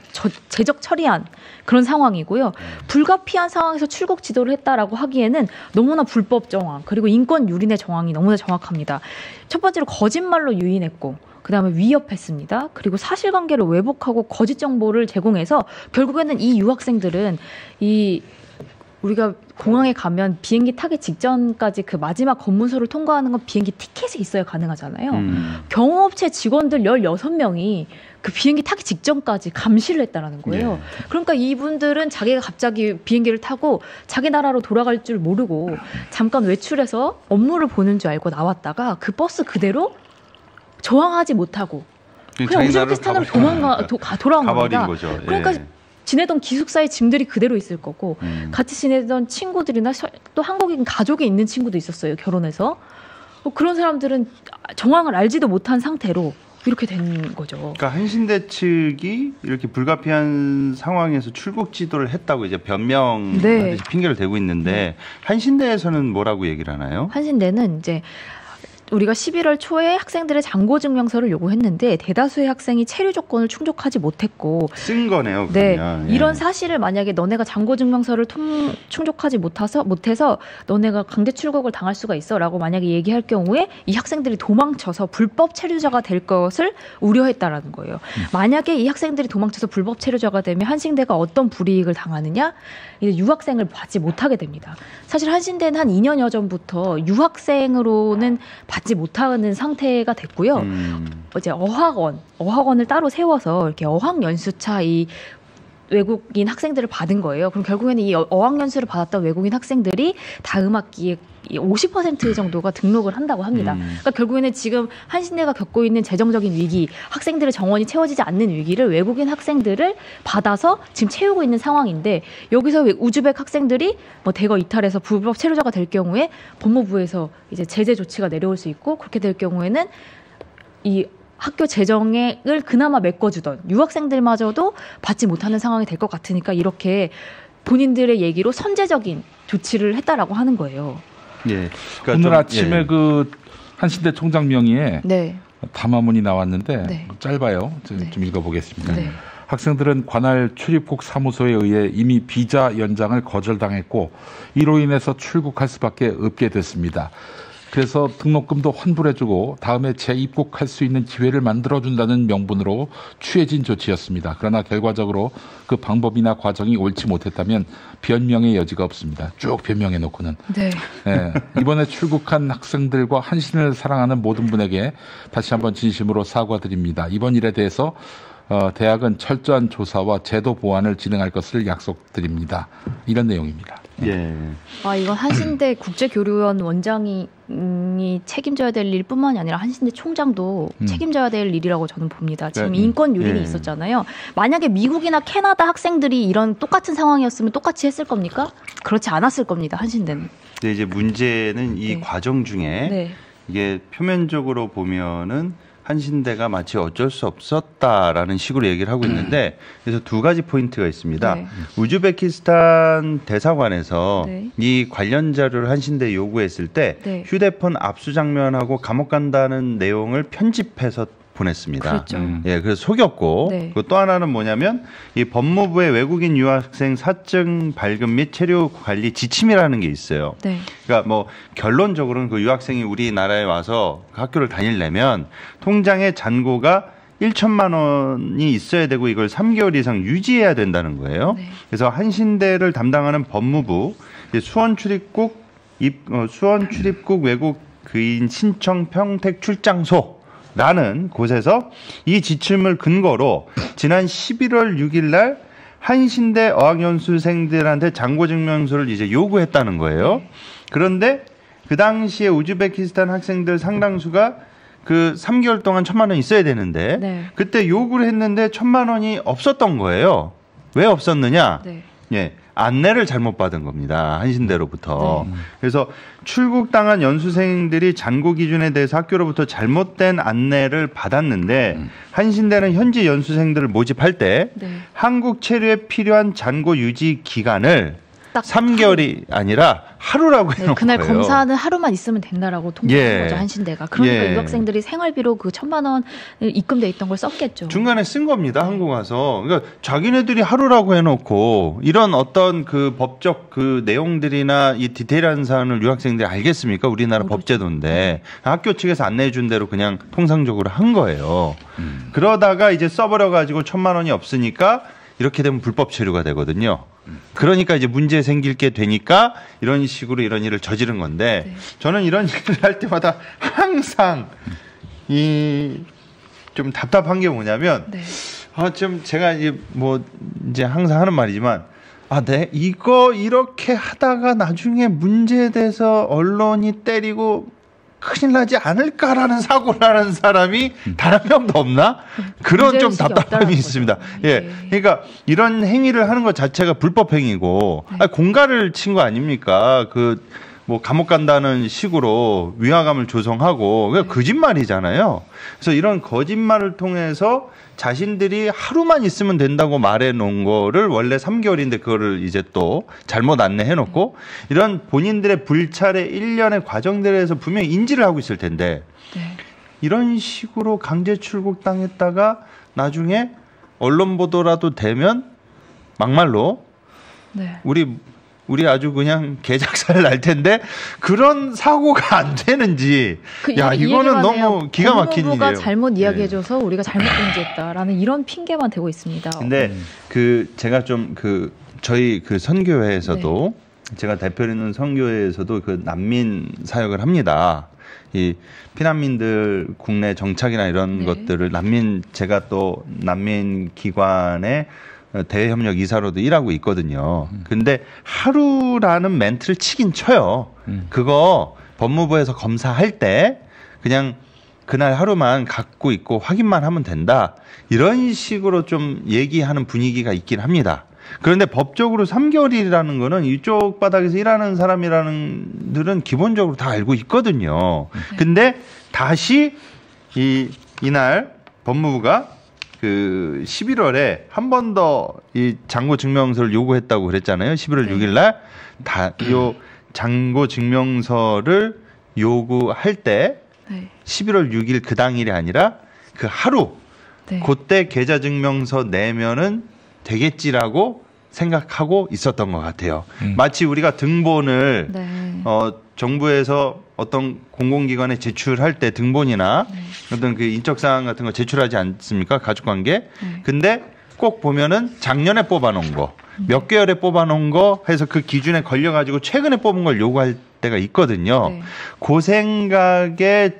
제적 처리한 그런 상황이고요. 불가피한 상황에서 출국 지도를 했다라고 하기에는 너무나 불법 정황 그리고 인권 유린의 정황이 너무나 정확합니다. 첫 번째로 거짓말로 유인했고 그다음에 위협했습니다. 그리고 사실관계를 왜곡하고 거짓 정보를 제공해서 결국에는 이 유학생들은 우리가 공항에 가면 비행기 타기 직전까지 그 마지막 검문소를 통과하는 건 비행기 티켓이 있어야 가능하잖아요. 경호업체 직원들 16명이 그 비행기 타기 직전까지 감시를 했다라는 거예요. 네. 그러니까 이분들은 자기가 갑자기 비행기를 타고 자기 나라로 돌아갈 줄 모르고 잠깐 외출해서 업무를 보는 줄 알고 나왔다가 그 버스 그대로 저항하지 못하고 그냥 우즈베키스탄으로 돌아온 겁니다. 거죠. 그러니까 예. 지내던 기숙사의 짐들이 그대로 있을 거고 같이 지내던 친구들이나 또 한국인 가족이 있는 친구도 있었어요. 결혼해서. 그런 사람들은 정황을 알지도 못한 상태로 이렇게 된 거죠. 그러니까 한신대 측이 이렇게 불가피한 상황에서 출국 지도를 했다고 이제 변명하듯이 네. 핑계를 대고 있는데 한신대에서는 뭐라고 얘기를 하나요? 한신대는 이제 우리가 11월 초에 학생들의 잔고증명서를 요구했는데 대다수의 학생이 체류 조건을 충족하지 못했고 쓴 거네요. 네, 그냥. 이런 사실을 만약에 너네가 잔고증명서를 충족하지 못해서 너네가 강제 출국을 당할 수가 있어라고 만약에 얘기할 경우에 이 학생들이 도망쳐서 불법 체류자가 될 것을 우려했다라는 거예요. 만약에 이 학생들이 도망쳐서 불법 체류자가 되면 한신대가 어떤 불이익을 당하느냐? 이제 유학생을 받지 못하게 됩니다. 사실 한신대는 한 2년여 전부터 유학생으로는 받지 못하는 상태가 됐고요. 이제 어학원을 따로 세워서 이렇게 어학연수차 이 외국인 학생들을 받은 거예요. 그럼 결국에는 이 어학연수를 받았던 외국인 학생들이 다음 학기에 50% 정도가 등록을 한다고 합니다. 그러니까 결국에는 지금 한신대가 겪고 있는 재정적인 위기, 학생들의 정원이 채워지지 않는 위기를 외국인 학생들을 받아서 지금 채우고 있는 상황인데 여기서 우즈벡 학생들이 뭐 대거 이탈해서 불법 체류자가 될 경우에 법무부에서 이제 제재 조치가 내려올 수 있고 그렇게 될 경우에는 이 학교 재정을 그나마 메꿔주던 유학생들마저도 받지 못하는 상황이 될 것 같으니까 이렇게 본인들의 얘기로 선제적인 조치를 했다라고 하는 거예요. 예. 그러니까 오늘 좀, 아침에 그 한신대 총장 명의에 네. 담화문이 나왔는데 네. 짧아요. 좀 네. 읽어보겠습니다. 네. 학생들은 관할 출입국 사무소에 의해 이미 비자 연장을 거절당했고 이로 인해서 출국할 수밖에 없게 됐습니다. 그래서 등록금도 환불해주고 다음에 재입국할 수 있는 기회를 만들어준다는 명분으로 취해진 조치였습니다. 그러나 결과적으로 그 방법이나 과정이 옳지 못했다면 변명의 여지가 없습니다. 쭉 변명해놓고는. 네. 네, 이번에 출국한 학생들과 한신을 사랑하는 모든 분에게 다시 한번 진심으로 사과드립니다. 이번 일에 대해서 대학은 철저한 조사와 제도 보완을 진행할 것을 약속드립니다. 이런 내용입니다. 예. 아, 이건 한신대 국제교류원 원장이 책임져야 될 일뿐만이 아니라 한신대 총장도 책임져야 될 일이라고 저는 봅니다. 지금 인권 유린이 있었잖아요. 만약에 미국이나 캐나다 학생들이 이런 똑같은 상황이었으면 똑같이 했을 겁니까? 그렇지 않았을 겁니다. 한신대는. 근데 이제 문제는 이 네. 과정 중에 네. 이게 표면적으로 보면은 한신대가 마치 어쩔 수 없었다라는 식으로 얘기를 하고 있는데 그래서 두 가지 포인트가 있습니다. 네. 우즈베키스탄 대사관에서 네. 이 관련 자료를 한신대에 요구했을 때 네. 휴대폰 압수 장면하고 감옥 간다는 내용을 편집해서 보냈습니다. 그렇죠. 예, 그래서 속였고 네. 또 하나는 뭐냐면 이 법무부의 외국인 유학생 사증 발급 및 체류 관리 지침이라는 게 있어요. 네. 그러니까 뭐 결론적으로는 그 유학생이 우리나라에 와서 학교를 다니려면 통장에 잔고가 1천만 원이 있어야 되고 이걸 3개월 이상 유지해야 된다는 거예요. 네. 그래서 한신대를 담당하는 법무부 수원 출입국 외국인 신청 평택 출장소 라는 곳에서 이 지침을 근거로 지난 11월 6일 날 한신대 어학연수생들한테 잔고증명서를 이제 요구했다는 거예요. 그런데 그 당시에 우즈베키스탄 학생들 상당수가 그 3개월 동안 1,000만 원 있어야 되는데 네. 그때 요구를 했는데 1,000만 원이 없었던 거예요. 왜 없었느냐? 네. 예. 안내를 잘못 받은 겁니다. 한신대로부터. 네. 그래서 출국당한 연수생들이 잔고 기준에 대해서 학교로부터 잘못된 안내를 받았는데 한신대는 현지 연수생들을 모집할 때 네. 한국 체류에 필요한 잔고 유지 기간을 딱 3개월이 아니라 하루라고 네, 해놓은 그날 거예요. 검사는 하루만 있으면 된다라고 통보한 예. 거죠, 한신대가. 그러니까 예. 유학생들이 생활비로 그 1,000만 원 입금돼 있던 걸 썼겠죠. 중간에 쓴 겁니다. 한국 와서. 그러니까 자기네들이 하루라고 해놓고 이런 어떤 그 법적 그 내용들이나 이 디테일한 사안을 유학생들이 알겠습니까? 우리나라 모르죠. 법제도인데 학교 측에서 안내해 준 대로 그냥 통상적으로 한 거예요. 그러다가 이제 써버려가지고 1,000만 원이 없으니까 이렇게 되면 불법 체류가 되거든요. 그러니까 이제 문제 생길 게 되니까 이런 식으로 이런 일을 저지른 건데 네. 저는 이런 일을 할 때마다 항상 이 좀 답답한 게 뭐냐면 네. 좀 제가 이제 항상 하는 말이지만 네 이거 이렇게 하다가 나중에 문제에 대해서 언론이 때리고 큰일 나지 않을까라는 사고를 하는 사람이 단 한 명도 없나? 그런 좀 답답함이 있습니다. 예. 그러니까 이런 행위를 하는 것 자체가 불법 행위고 공갈을 친 거 아닙니까? 뭐 감옥 간다는 식으로 위화감을 조성하고 그게 거짓말이잖아요. 그래서 이런 거짓말을 통해서 자신들이 하루만 있으면 된다고 말해 놓은 거를 원래 3개월인데 그거를 이제 또 잘못 안내해 놓고 이런 본인들의 불찰의 일련의 과정들에 대해서 분명히 인지를 하고 있을 텐데 이런 식으로 강제 출국당했다가 나중에 언론 보도라도 되면 막말로 우리 아주 그냥 개작살 날 텐데 그런 사고가 안 되는지 이거는 너무 기가 막힌 일이에요. 법무부가 잘못 이야기해줘서 우리가 잘못 공지했다라는 이런 핑계만 대고 있습니다. 근데 제가 좀 저희 선교회에서도 제가 대표를 있는 선교회에서도 그 난민 사역을 합니다. 이 피난민들 국내 정착이나 이런 것들을 제가 또 난민 기관의 대외협력 이사로도 일하고 있거든요. 근데 하루라는 멘트를 치긴 쳐요. 그거 법무부에서 검사할 때 그냥 그날 하루만 갖고 있고 확인만 하면 된다. 이런 식으로 좀 얘기하는 분위기가 있긴 합니다. 그런데 법적으로 3개월이라는 거는 이쪽 바닥에서 일하는 사람이라는들은 기본적으로 다 알고 있거든요. 근데 다시 이날 법무부가 11월에 한 번 더 이 잔고 증명서를 요구했다고 그랬잖아요. 11월 6일 날 요 잔고 증명서를 요구할 때 11월 6일 그 당일이 아니라 그 하루 그때 계좌 증명서 내면은 되겠지라고 생각하고 있었던 것 같아요. 마치 우리가 등본을 정부에서 어떤 공공기관에 제출할 때 등본이나 어떤 그 인적사항 같은 거 제출하지 않습니까? 가족관계. 근데 꼭 보면은 작년에 뽑아놓은 거, 몇 개월에 뽑아놓은 거 해서 그 기준에 걸려가지고 최근에 뽑은 걸 요구할 때가 있거든요. 그 생각에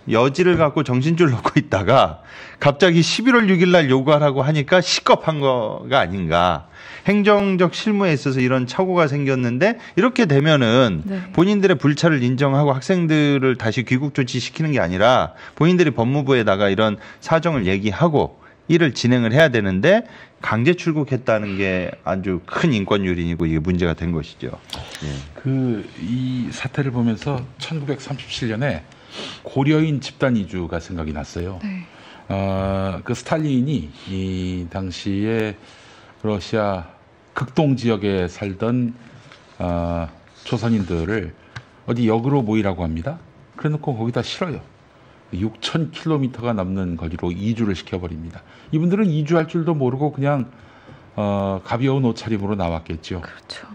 여지를 갖고 정신줄 놓고 있다가 갑자기 11월 6일 날 요구하라고 하니까 시겁한 거가 아닌가. 행정적 실무에 있어서 이런 착오가 생겼는데 이렇게 되면은 본인들의 불찰을 인정하고 학생들을 다시 귀국 조치시키는 게 아니라 본인들이 법무부에다가 이런 사정을 얘기하고 일을 진행을 해야 되는데 강제 출국했다는 게 아주 큰 인권 유린이고 이게 문제가 된 것이죠. 이 사태를 보면서 1937년에 고려인 집단 이주가 생각이 났어요. 그 스탈린이 이 당시에 러시아 극동 지역에 살던 조선인들을 어디 역으로 모이라고 합니다. 그래놓고 거기다 실어요. 6,000km가 넘는 거리로 이주를 시켜버립니다. 이분들은 이주할 줄도 모르고 그냥 가벼운 옷차림으로 나왔겠죠. 그렇죠.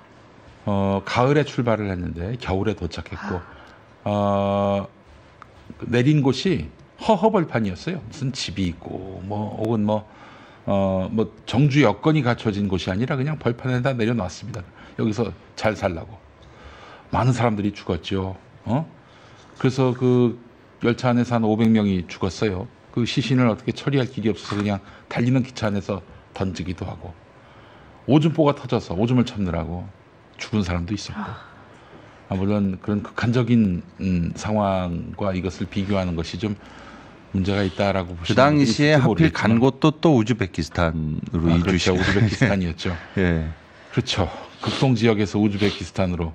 가을에 출발을 했는데 겨울에 도착했고 내린 곳이 허허벌판이었어요. 무슨 집이 있고 혹은 정주 여건이 갖춰진 곳이 아니라 그냥 벌판에다 내려놨습니다. 여기서 잘 살라고. 많은 사람들이 죽었죠. 그래서 그 열차 안에서 한 500명이 죽었어요. 그 시신을 어떻게 처리할 길이 없어서 그냥 달리는 기차 안에서 던지기도 하고 오줌보가 터져서 오줌을 참느라고 죽은 사람도 있었고 물론 그런 극한적인 상황과 이것을 비교하는 것이 좀 문제가 있다라고 보시면 그 당시에 하필 모르겠지만. 간 곳도 또 우즈베키스탄으로 그렇죠. 우즈베키스탄이었죠. 그렇죠. 극동 지역에서 우즈베키스탄으로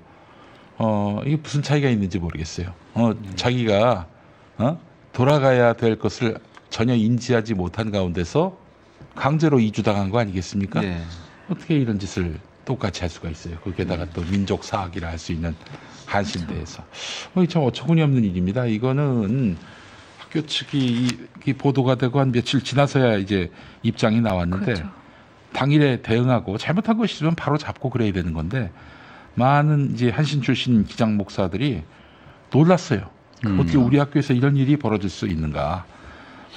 이게 무슨 차이가 있는지 모르겠어요. 자기가 돌아가야 될 것을 전혀 인지하지 못한 가운데서 강제로 이주당한 거 아니겠습니까? 어떻게 이런 짓을 똑같이 할 수가 있어요. 거기에다가 또 민족 사학이라 할 수 있는 한신대에서. 참 어처구니 없는 일입니다. 이거는 학교 측이 보도가 되고 한 며칠 지나서야 이제 입장이 나왔는데 당일에 대응하고 잘못한 것이 있으면 바로 잡고 그래야 되는 건데 많은 이제 한신 출신 기장 목사들이 놀랐어요. 어떻게 우리 학교에서 이런 일이 벌어질 수 있는가.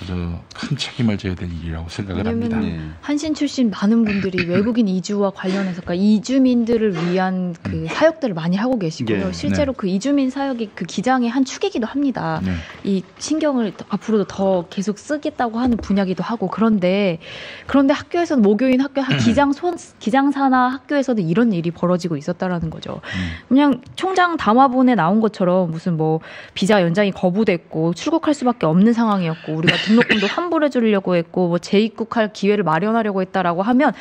아주 큰 책임을 져야 될 일이라고 생각을 합니다. 한신 출신 많은 분들이 외국인 이주와 관련해서 그러니까 이주민들을 위한 그 사역들을 많이 하고 계시고요. 실제로 그 이주민 사역이 그 기장의 한 축이기도 합니다. 이 신경을 앞으로도 더 계속 쓰겠다고 하는 분야기도 하고 그런데 학교에서는 모교인 학교 기장사나 학교에서도 이런 일이 벌어지고 있었다라는 거죠. 그냥 총장 담화본에 나온 것처럼 무슨 비자 연장이 거부됐고 출국할 수밖에 없는 상황이었고 우리가 등록금도 환불해 주려고 했고 뭐 재입국할 기회를 마련하려고 했다라고 하면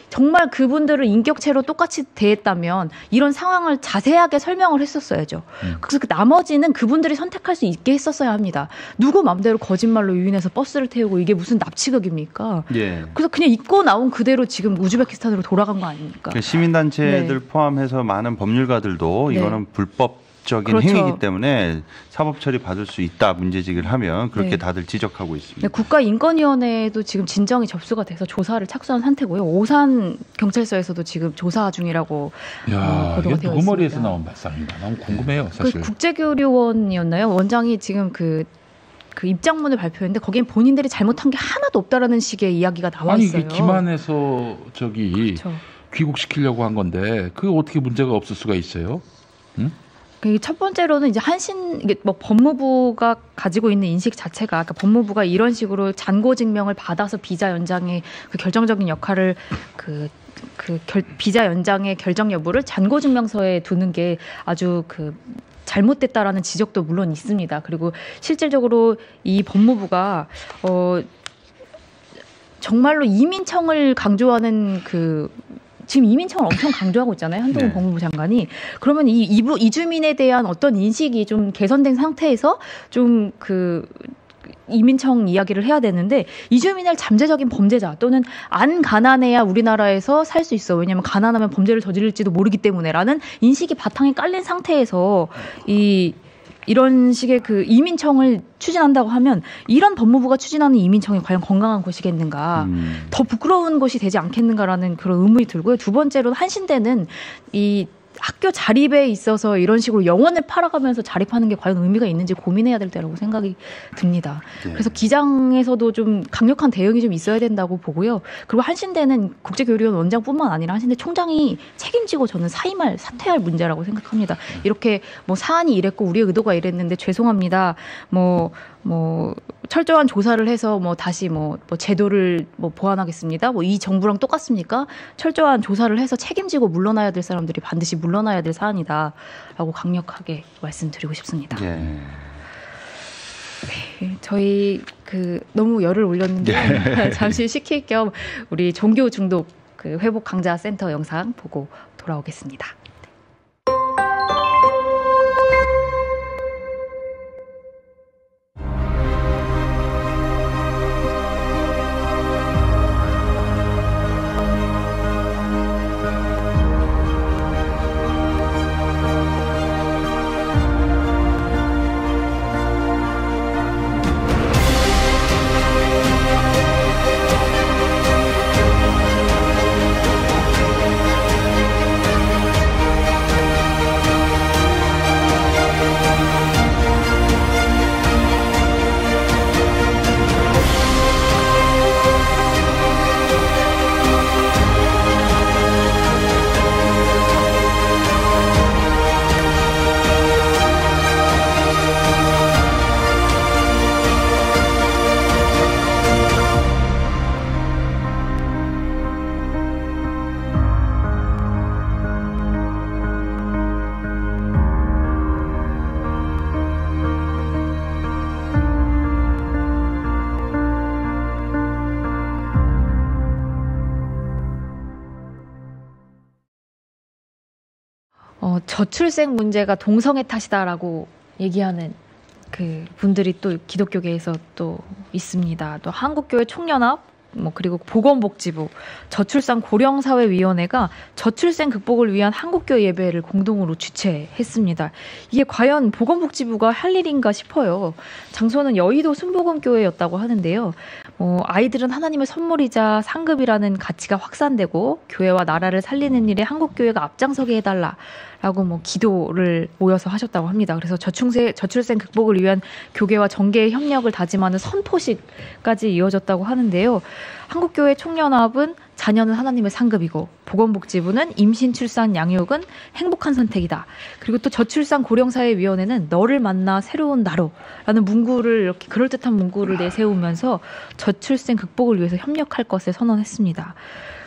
정말 그분들을 인격체로 똑같이 대했다면 이런 상황을 자세하게 설명을 했었어야죠. 그래서 나머지는 그분들이 선택할 수 있게 했었어야 합니다. 누구 마음대로 거짓말로 유인해서 버스를 태우고 이게 무슨 납치극입니까? 예. 그래서 그냥 입고 나온 그대로 지금 우즈베키스탄으로 돌아간 거 아닙니까? 시민단체들 네. 포함해서 많은 법률가들도 네. 이거는 불법 적인 그렇죠. 행위이기 때문에 사법 처리 받을 수 있다 문제제기를 하면 그렇게 네. 다들 지적하고 있습니다. 네, 국가인권위원회도 지금 진정이 접수가 돼서 조사를 착수한 상태고요. 오산 경찰서에서도 지금 조사 중이라고 야, 보도가 이게 되어 누구 머리에서 있습니다. 나온 발상인가? 너무 궁금해요, 사실. 그 국제교류원이었나요? 원장이 지금 그 입장문을 발표했는데 거기엔 본인들이 잘못한 게 하나도 없다라는 식의 이야기가 나와 아니 있어요. 이게 김한에서 저기 그렇죠. 귀국시키려고 한 건데 그게 어떻게 문제가 없을 수가 있어요? 응? 첫 번째로는 이제 이게 뭐 법무부가 가지고 있는 인식 자체가 그러니까 법무부가 이런 식으로 잔고 증명을 받아서 비자 연장의 그 결정적인 역할을 비자 연장의 결정 여부를 잔고 증명서에 두는 게 아주 잘못됐다라는 지적도 물론 있습니다. 그리고 실질적으로 이 법무부가 정말로 이민청을 강조하는 지금 이민청을 엄청 강조하고 있잖아요. 한동훈 네. 법무부 장관이. 그러면 이주민에 대한 어떤 인식이 좀 개선된 상태에서 좀 이민청 이야기를 해야 되는데 이주민을 잠재적인 범죄자 또는 안 가난해야 우리나라에서 살 수 있어. 왜냐하면 가난하면 범죄를 저지를지도 모르기 때문에라는 인식이 바탕에 깔린 상태에서 이런 식의 이민청을 추진한다고 하면 이런 법무부가 추진하는 이민청이 과연 건강한 곳이겠는가. 더 부끄러운 곳이 되지 않겠는가라는 그런 의문이 들고요. 두 번째로는 한신대는 이 학교 자립에 있어서 이런 식으로 영혼을 팔아가면서 자립하는 게 과연 의미가 있는지 고민해야 될 때라고 생각이 듭니다. 네. 그래서 기장에서도 좀 강력한 대응이 좀 있어야 된다고 보고요. 그리고 한신대는 국제교류원 원장뿐만 아니라 한신대 총장이 책임지고 저는 사퇴할 문제라고 생각합니다. 이렇게 뭐 사안이 이랬고 우리의 의도가 이랬는데 죄송합니다. 뭐 철저한 조사를 해서 다시 제도를 보완하겠습니다. 이 정부랑 똑같습니까? 철저한 조사를 해서 책임지고 물러나야 될 사람들이 반드시 물러나야 될 사안이다라고 강력하게 말씀드리고 싶습니다. 예. 네, 저희 너무 열을 올렸는데 잠시 식힐 겸 우리 종교 중독 회복 강자 센터 영상 보고 돌아오겠습니다. 저출생 문제가 동성애 탓이다라고 얘기하는 분들이 또 기독교계에서 또 있습니다. 또 한국교회 총연합, 그리고 보건복지부, 저출산 고령사회위원회가 저출생 극복을 위한 한국교회 예배를 공동으로 주최했습니다. 이게 과연 보건복지부가 할 일인가 싶어요. 장소는 여의도 순복음교회였다고 하는데요. 아이들은 하나님의 선물이자 상급이라는 가치가 확산되고 교회와 나라를 살리는 일에 한국교회가 앞장서게 해달라. 라고 기도를 모여서 하셨다고 합니다. 그래서 저출생 극복을 위한 교계와 정계의 협력을 다짐하는 선포식까지 이어졌다고 하는데요. 한국교회 총연합은 자녀는 하나님의 상급이고 보건복지부는 임신, 출산, 양육은 행복한 선택이다. 그리고 또 저출산 고령사회위원회는 너를 만나 새로운 나로라는 문구를 이렇게 그럴듯한 문구를 내세우면서 저출생 극복을 위해서 협력할 것을 선언했습니다.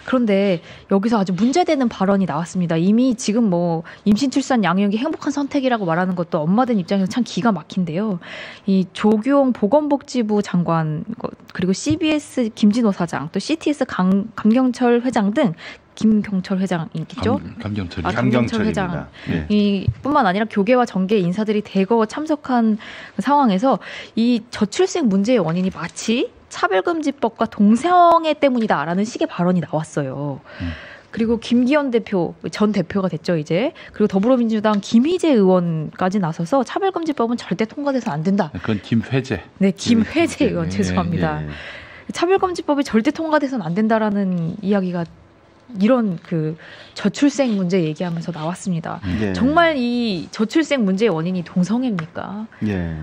그런데 여기서 아주 문제되는 발언이 나왔습니다. 이미 지금 뭐 임신, 출산, 양육이 행복한 선택이라고 말하는 것도 엄마들 입장에서 참 기가 막힌데요. 이 조규용 보건복지부 장관 그리고 CBS 김진호 사장 또 CTS 감경철 회장 등 김경철 회장이겠죠? 감경철 회장. 네. 이 뿐만 아니라 교계와 정계 인사들이 대거 참석한 상황에서 이 저출생 문제의 원인이 마치 차별금지법과 동성애 때문이다라는 식의 발언이 나왔어요. 그리고 김기현 대표, 전 대표가 됐죠, 이제. 그리고 더불어민주당 김희재 의원까지 나서서 차별금지법은 절대 통과돼서 안 된다. 그건 김회재. 네, 김회재 의원, 죄송합니다. 차별금지법이 절대 통과돼서는 안 된다라는 이야기가 이런 그 저출생 문제 얘기하면서 나왔습니다. 정말 이 저출생 문제의 원인이 동성애입니까? 예.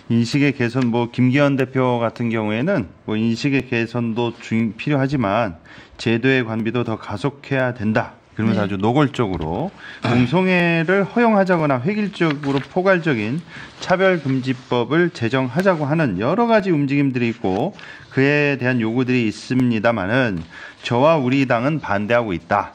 인식의 개선, 뭐 김기현 대표 같은 경우에는 뭐 인식의 개선도 필요하지만 제도의 관비도 더 가속해야 된다. 그러면서 아주 노골적으로 동성애를 허용하자거나 획일적으로 포괄적인 차별금지법을 제정하자고 하는 여러 가지 움직임들이 있고 그에 대한 요구들이 있습니다만은 저와 우리 당은 반대하고 있다.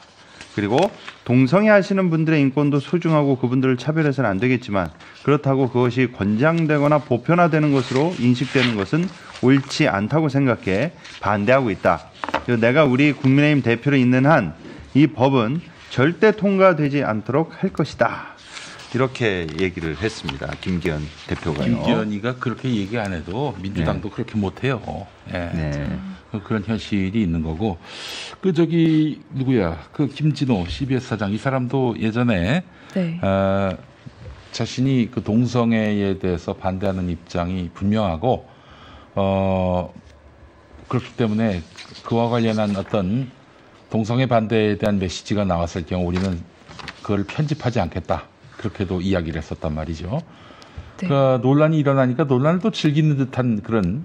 그리고 동성애 하시는 분들의 인권도 소중하고 그분들을 차별해서는 안 되겠지만 그렇다고 그것이 권장되거나 보편화되는 것으로 인식되는 것은 옳지 않다고 생각해 반대하고 있다. 그리고 내가 우리 국민의힘 대표로 있는 한 이 법은 절대 통과되지 않도록 할 것이다. 이렇게 얘기를 했습니다. 김기현 대표가요. 김기현이가 그렇게 얘기 안 해도 민주당도 그렇게 못해요. 그런 현실이 있는 거고. 누구야? 그 김진호 CBS 사장 이 사람도 예전에 자신이 그 동성애에 대해서 반대하는 입장이 분명하고 그렇기 때문에 그와 관련한 어떤 동성애 반대에 대한 메시지가 나왔을 경우 우리는 그걸 편집하지 않겠다. 그렇게도 이야기를 했었단 말이죠. 그러니까 논란이 일어나니까 논란을 또 즐기는 듯한 그런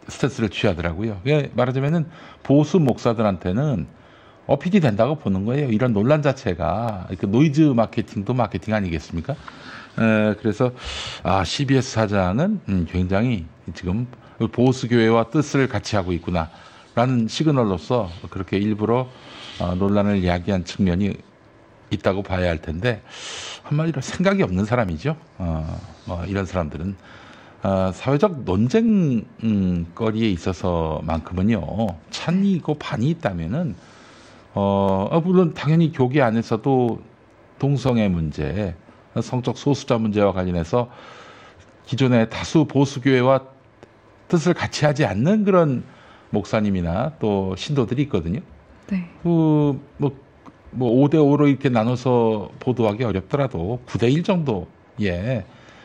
스탠스를 취하더라고요. 말하자면은 보수 목사들한테는 어필이 된다고 보는 거예요. 이런 논란 자체가 노이즈 마케팅도 마케팅 아니겠습니까? 그래서 CBS 사장은 굉장히 지금 보수 교회와 뜻을 같이 하고 있구나. 라는 시그널로서 그렇게 일부러 논란을 야기한 측면이 있다고 봐야 할 텐데 한마디로 생각이 없는 사람이죠. 이런 사람들은 사회적 논쟁거리에 있어서만큼은요 찬이고 반이 있다면은 물론 당연히 교계 안에서도 동성애 문제, 성적 소수자 문제와 관련해서 기존의 다수 보수 교회와 뜻을 같이 하지 않는 그런 목사님이나 또 신도들이 있거든요. 뭐 5대5로 이렇게 나눠서 보도하기 어렵더라도 9대1 정도의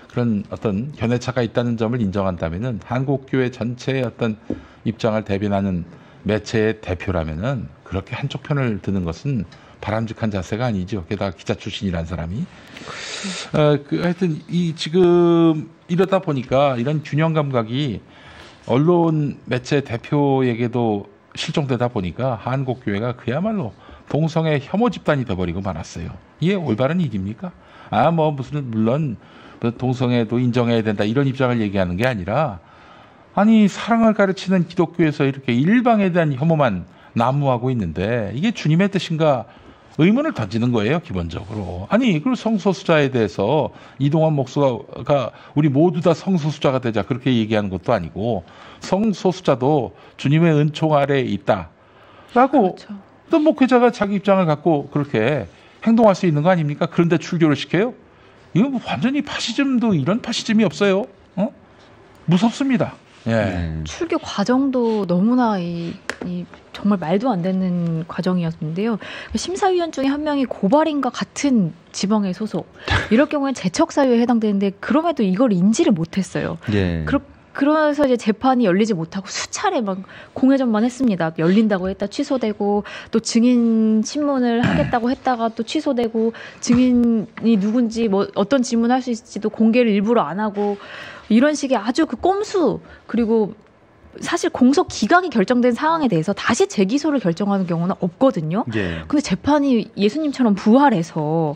그런 어떤 견해차가 있다는 점을 인정한다면은 한국교회 전체의 어떤 입장을 대변하는 매체의 대표라면은 그렇게 한쪽 편을 드는 것은 바람직한 자세가 아니죠. 게다가 기자 출신이란 사람이. 하여튼 지금 이러다 보니까 이런 균형 감각이 언론 매체 대표에게도 실종되다 보니까 한국교회가 그야말로 동성애 혐오 집단이 돼버리고 말았어요. 이게 올바른 일입니까? 물론 동성애도 인정해야 된다 이런 입장을 얘기하는 게 아니라 아니 사랑을 가르치는 기독교에서 이렇게 일방에 대한 혐오만 난무하고 있는데 이게 주님의 뜻인가 의문을 던지는 거예요, 기본적으로. 아니, 그리고 성소수자에 대해서 이동환 목사가 우리 모두 다 성소수자가 되자 그렇게 얘기하는 것도 아니고 성소수자도 주님의 은총 아래에 있다라고 또 목회자가 자기 입장을 갖고 그렇게 행동할 수 있는 거 아닙니까? 그런데 출교를 시켜요? 이거 완전히 파시즘도 이런 파시즘이 없어요. 무섭습니다. 출교 과정도 너무나 정말 말도 안 되는 과정이었는데요. 심사위원 중에 한 명이 고발인과 같은 지방의 소속. 이럴 경우에는 재척사유에 해당되는데 그럼에도 이걸 인지를 못했어요. 그러면서 이제 재판이 열리지 못하고 수차례 막 공회전만 했습니다. 열린다고 했다 취소되고 또 증인 신문을 하겠다고 했다가 또 취소되고 증인이 누군지 뭐 어떤 질문할 수 있을지도 공개를 일부러 안 하고 이런 식의 아주 그 꼼수 그리고 사실 공소 기각이 결정된 사항에 대해서 다시 재기소를 결정하는 경우는 없거든요. 근데 재판이 예수님처럼 부활해서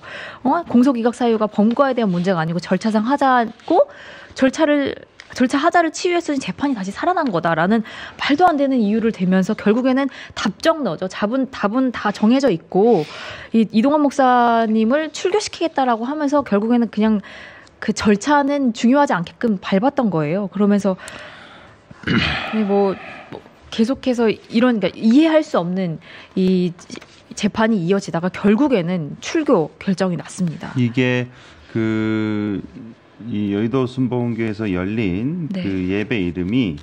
공소 기각 사유가 범과에 대한 문제가 아니고 절차상 하자고 절차를 절차 하자를 치유했으니 재판이 다시 살아난 거다라는 말도 안 되는 이유를 대면서 결국에는 답정너죠. 답은 다 정해져 있고 이동환 목사님을 출교시키겠다라고 하면서 결국에는 그냥 그 절차는 중요하지 않게끔 밟았던 거예요. 그러면서 뭐 계속해서 그러니까 이해할 수 없는 이 재판이 이어지다가 결국에는 출교 결정이 났습니다. 이게 이 여의도 순복음교회에서 열린 네. 그 예배 이름이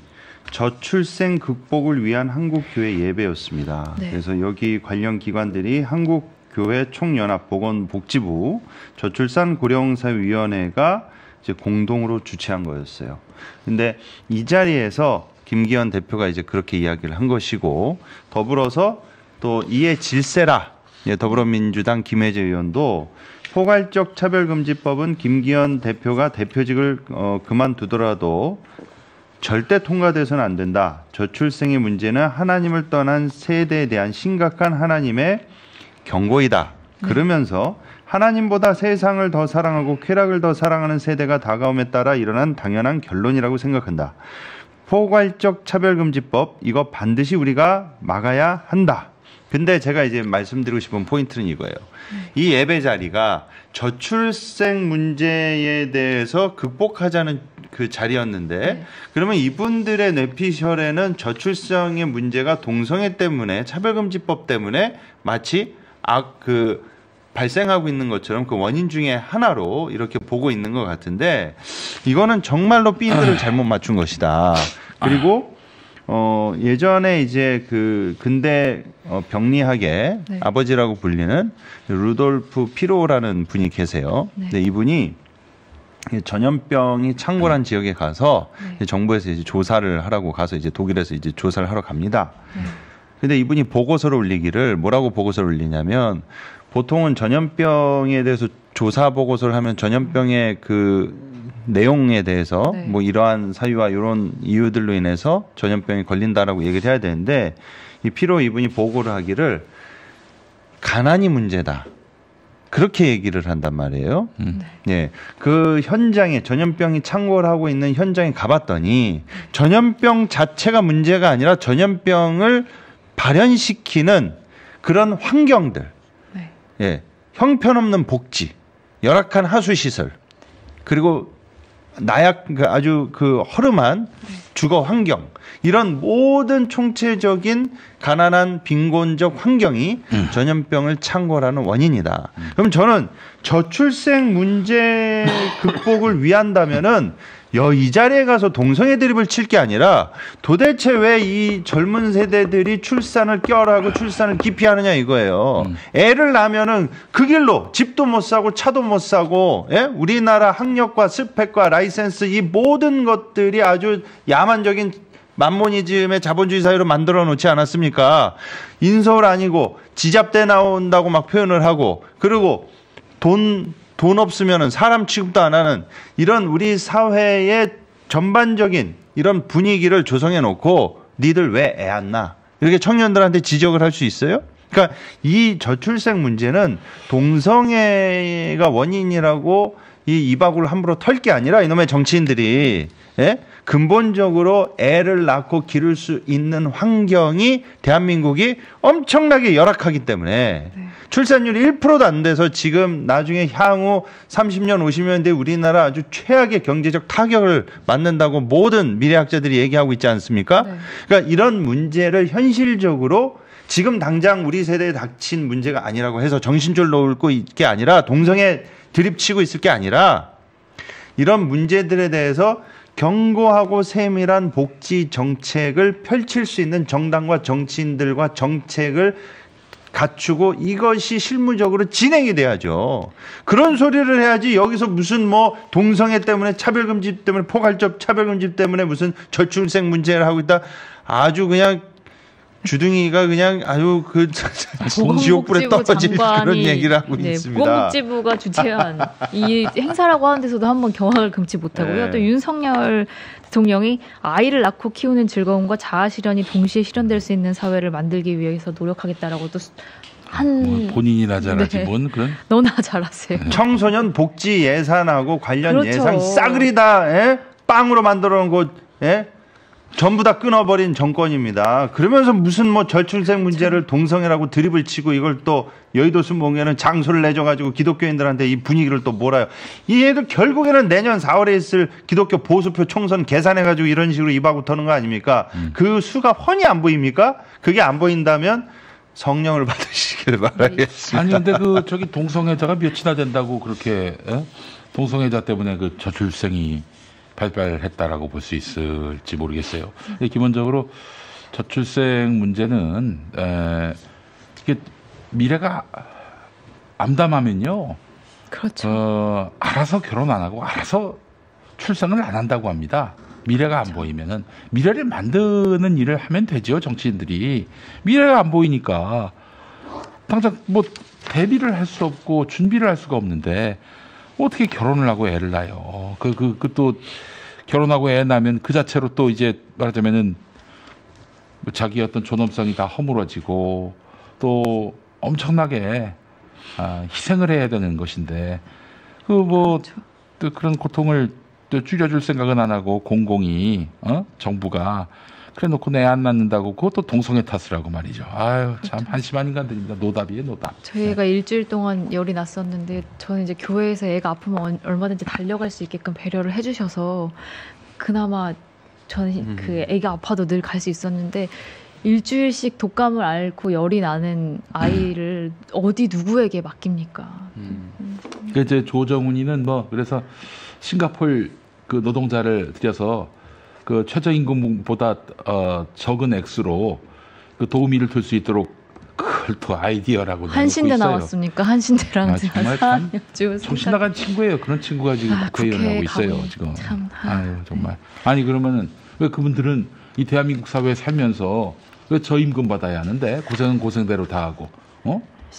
저출생 극복을 위한 한국교회 예배였습니다. 네. 그래서 여기 관련 기관들이 한국교회 총연합 보건복지부 저출산 고령사위원회가 이제 공동으로 주최한 거였어요. 근데 이 자리에서 김기현 대표가 이제 그렇게 이야기를 한 것이고, 더불어서 또 이에 질세라 더불어민주당 김혜재 의원도 포괄적 차별금지법은 김기현 대표가 대표직을 그만두더라도 절대 통과돼서는 안 된다. 저출생의 문제는 하나님을 떠난 세대에 대한 심각한 하나님의 경고이다. 그러면서 하나님보다 세상을 더 사랑하고 쾌락을 더 사랑하는 세대가 다가옴에 따라 일어난 당연한 결론이라고 생각한다. 포괄적 차별금지법 이거 반드시 우리가 막아야 한다. 근데 제가 이제 말씀드리고 싶은 포인트는 이거예요. 이 예배 자리가 저출생 문제에 대해서 극복하자는 그 자리였는데, 그러면 이분들의 뇌피셜에는 저출생의 문제가 동성애 때문에, 차별금지법 때문에 마치 발생하고 있는 것처럼 그 원인 중에 하나로 이렇게 보고 있는 것 같은데, 이거는 정말로 핀들을 잘못 맞춘 것이다. 그리고 예전에 이제 근대 병리학의 네. 아버지라고 불리는 루돌프 피로라는 분이 계세요. 네. 근데 이분이 전염병이 창궐한 지역에 가서 네. 정부에서 이제 조사를 하라고 가서 이제 독일에서 이제 조사를 하러 갑니다. 네. 근데 이분이 보고서를 올리기를, 뭐라고 보고서를 올리냐면, 보통은 전염병에 대해서 조사 보고서를 하면 전염병의 그 내용에 대해서 네. 뭐 이러한 사유와 이런 이유들로 인해서 전염병이 걸린다라고 얘기를 해야 되는데, 이 피로 이분이 보고를 하기를 가난이 문제다, 그렇게 얘기를 한단 말이에요. 예, 그 현장에 전염병이 창궐하고 있는 현장에 가봤더니 전염병 자체가 문제가 아니라 전염병을 발현시키는 그런 환경들, 네. 예, 형편없는 복지, 열악한 하수시설, 그리고 아주 허름한 주거 환경, 이런 모든 총체적인 가난한 빈곤적 환경이 전염병을 창궐하는 원인이다. 그럼 저는 저출생 문제 극복을 위한다면은 이 자리에 가서 동성애 드립을 칠 게 아니라 도대체 왜 이 젊은 세대들이 출산을 껴라하고 출산을 기피하느냐 이거예요. 애를 낳으면은 그 길로 집도 못 사고 차도 못 사고, 예? 우리나라 학력과 스펙과 라이센스, 이 모든 것들이 아주 야만적인 만모니즘의 자본주의 사회로 만들어 놓지 않았습니까? 인서울 아니고 지잡대 나온다고 막 표현을 하고, 그리고 돈 없으면은 사람 취급도 안 하는 이런 우리 사회의 전반적인 이런 분위기를 조성해 놓고 니들 왜 애 안 낳아? 이렇게 청년들한테 지적을 할 수 있어요? 그러니까 이 저출생 문제는 동성애가 원인이라고 이 이바구를 함부로 털 게 아니라 이놈의 정치인들이, 예? 근본적으로 애를 낳고 기를 수 있는 환경이 대한민국이 엄청나게 열악하기 때문에 네. 출산율이 1%도 안 돼서 지금 나중에 향후 30년 50년 뒤에 우리나라 아주 최악의 경제적 타격을 맞는다고 모든 미래학자들이 얘기하고 있지 않습니까? 네. 그러니까 이런 문제를 현실적으로 지금 당장 우리 세대에 닥친 문제가 아니라고 해서 정신줄 놓고 있을 게 아니라, 동성애 드립치고 있을 게 아니라, 이런 문제들에 대해서 견고하고 세밀한 복지 정책을 펼칠 수 있는 정당과 정치인들과 정책을 갖추고 이것이 실무적으로 진행이 돼야죠. 그런 소리를 해야지 여기서 무슨 뭐 동성애 때문에 차별금지 때문에 포괄적 차별금지 때문에 무슨 저출생 문제를 하고 있다. 아주 그냥 주둥이가 그냥 아주 지옥불에 떨어질 그런 얘기를 하고 있습니다. 보건복지부가 주최한 이 행사라고 하는 데서도 한번 경악을 금치 못하고요. 네. 또 윤석열 대통령이 아이를 낳고 키우는 즐거움과 자아 실현이 동시에 실현될 수 있는 사회를 만들기 위해서 노력하겠다라고 또 본인이나 잘하지 네. 뭔 그런. 너나 잘하세요. 청소년 복지 예산하고 관련 그렇죠. 예산 싸그리 다 빵으로 만들어 놓은 거 예? 전부 다 끊어버린 정권입니다. 그러면서 무슨 뭐 저출생 문제를 동성애라고 드립을 치고 이걸 또 여의도 순복음회는 장소를 내줘가지고 기독교인들한테 이 분위기를 또 몰아요. 이 애들 결국에는 내년 4월에 있을 기독교 보수표 총선 계산해가지고 이런 식으로 입하고 터는 거 아닙니까? 그 수가 훤히 안 보입니까? 그게 안 보인다면 성령을 받으시길 바라겠습니다. 아니 근데 그 저기 동성애자가 몇이나 된다고 그렇게 동성애자 때문에 그 저출생이 발발했다라고 볼 수 있을지 모르겠어요. 근데 기본적으로 저출생 문제는 이게 미래가 암담하면요. 그렇죠. 알아서 결혼 안 하고 알아서 출생을 안 한다고 합니다. 미래가 안 보이면은 미래를 만드는 일을 하면 되죠. 정치인들이 미래가 안 보이니까 당장 뭐 대비를 할 수 없고 준비를 할 수가 없는데 어떻게 결혼을 하고 애를 낳아요. 또 결혼하고 애 낳으면 그 자체로 또 이제 말하자면은 뭐 자기 어떤 존엄성이 다 허물어지고 또 엄청나게 희생을 해야 되는 것인데 그렇죠. 또 그런 고통을 또 줄여줄 생각은 안 하고 공공이 정부가 그래 놓고 내 안 낳는다고 그것도 동성애 탓을 하고 말이죠. 아유 참 그렇죠. 한심한 인간들입니다. 노답이에요 노답. 저희 애가 일주일 동안 열이 났었는데 저는 이제 교회에서 애가 아프면 얼마든지 달려갈 수 있게끔 배려를 해주셔서 그나마 저는 그 애가 아파도 늘 갈 수 있었는데 일주일씩 독감을 앓고 열이 나는 아이를 어디 누구에게 맡깁니까? 이제 조정훈이는 뭐 그래서 싱가포르 그 노동자를 들여서 그 최저임금보다 적은 액수로 그 도우미를 둘 수 있도록 그걸 또 아이디어라고 한신대 나왔습니까? 한신대랑 정말 참 정신 나간 친구예요. 그런 친구가 지금 국회의원하고 있어요. 지금. 참. 아유 정말. 아니 그러면은 왜 그분들은 이 대한민국 사회에 살면서 왜 저임금 받아야 하는데 고생은 고생대로 다 하고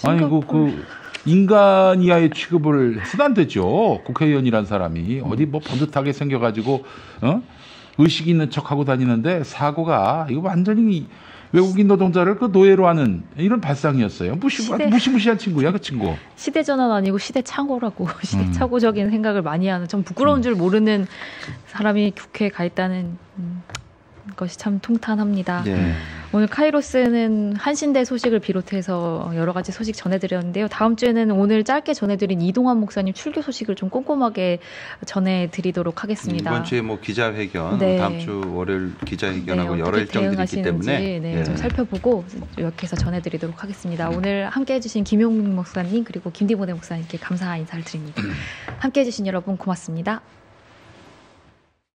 아니 그 인간 이하의 취급을 해서는 안 되죠. 국회의원이란 사람이 어디 뭐 번듯하게 생겨가지고 의식 있는 척하고 다니는데 사고가 이거 완전히 외국인 노동자를 그 노예로 하는 이런 발상이었어요. 무시무시한 친구야 그 친구. 시대전환 아니고 시대착오라고 시대착오적인 생각을 많이 하는 좀 부끄러운 줄 모르는 사람이 국회에 가 있다는 것이 참 통탄합니다. 네. 오늘 카이로스는 한신대 소식을 비롯해서 여러 가지 소식 전해드렸는데요. 다음 주에는 오늘 짧게 전해드린 이동환 목사님 출교 소식을 좀 꼼꼼하게 전해드리도록 하겠습니다. 이번 주에 뭐 기자회견, 네. 다음 주 월요일 기자회견하고 네, 여러 일정들이 있기 때문에 네, 좀 살펴보고 이렇게 해서 전해드리도록 하겠습니다. 오늘 함께해 주신 김용민 목사님 그리고 김디모네 목사님께 감사 인사를 드립니다. 함께해 주신 여러분 고맙습니다.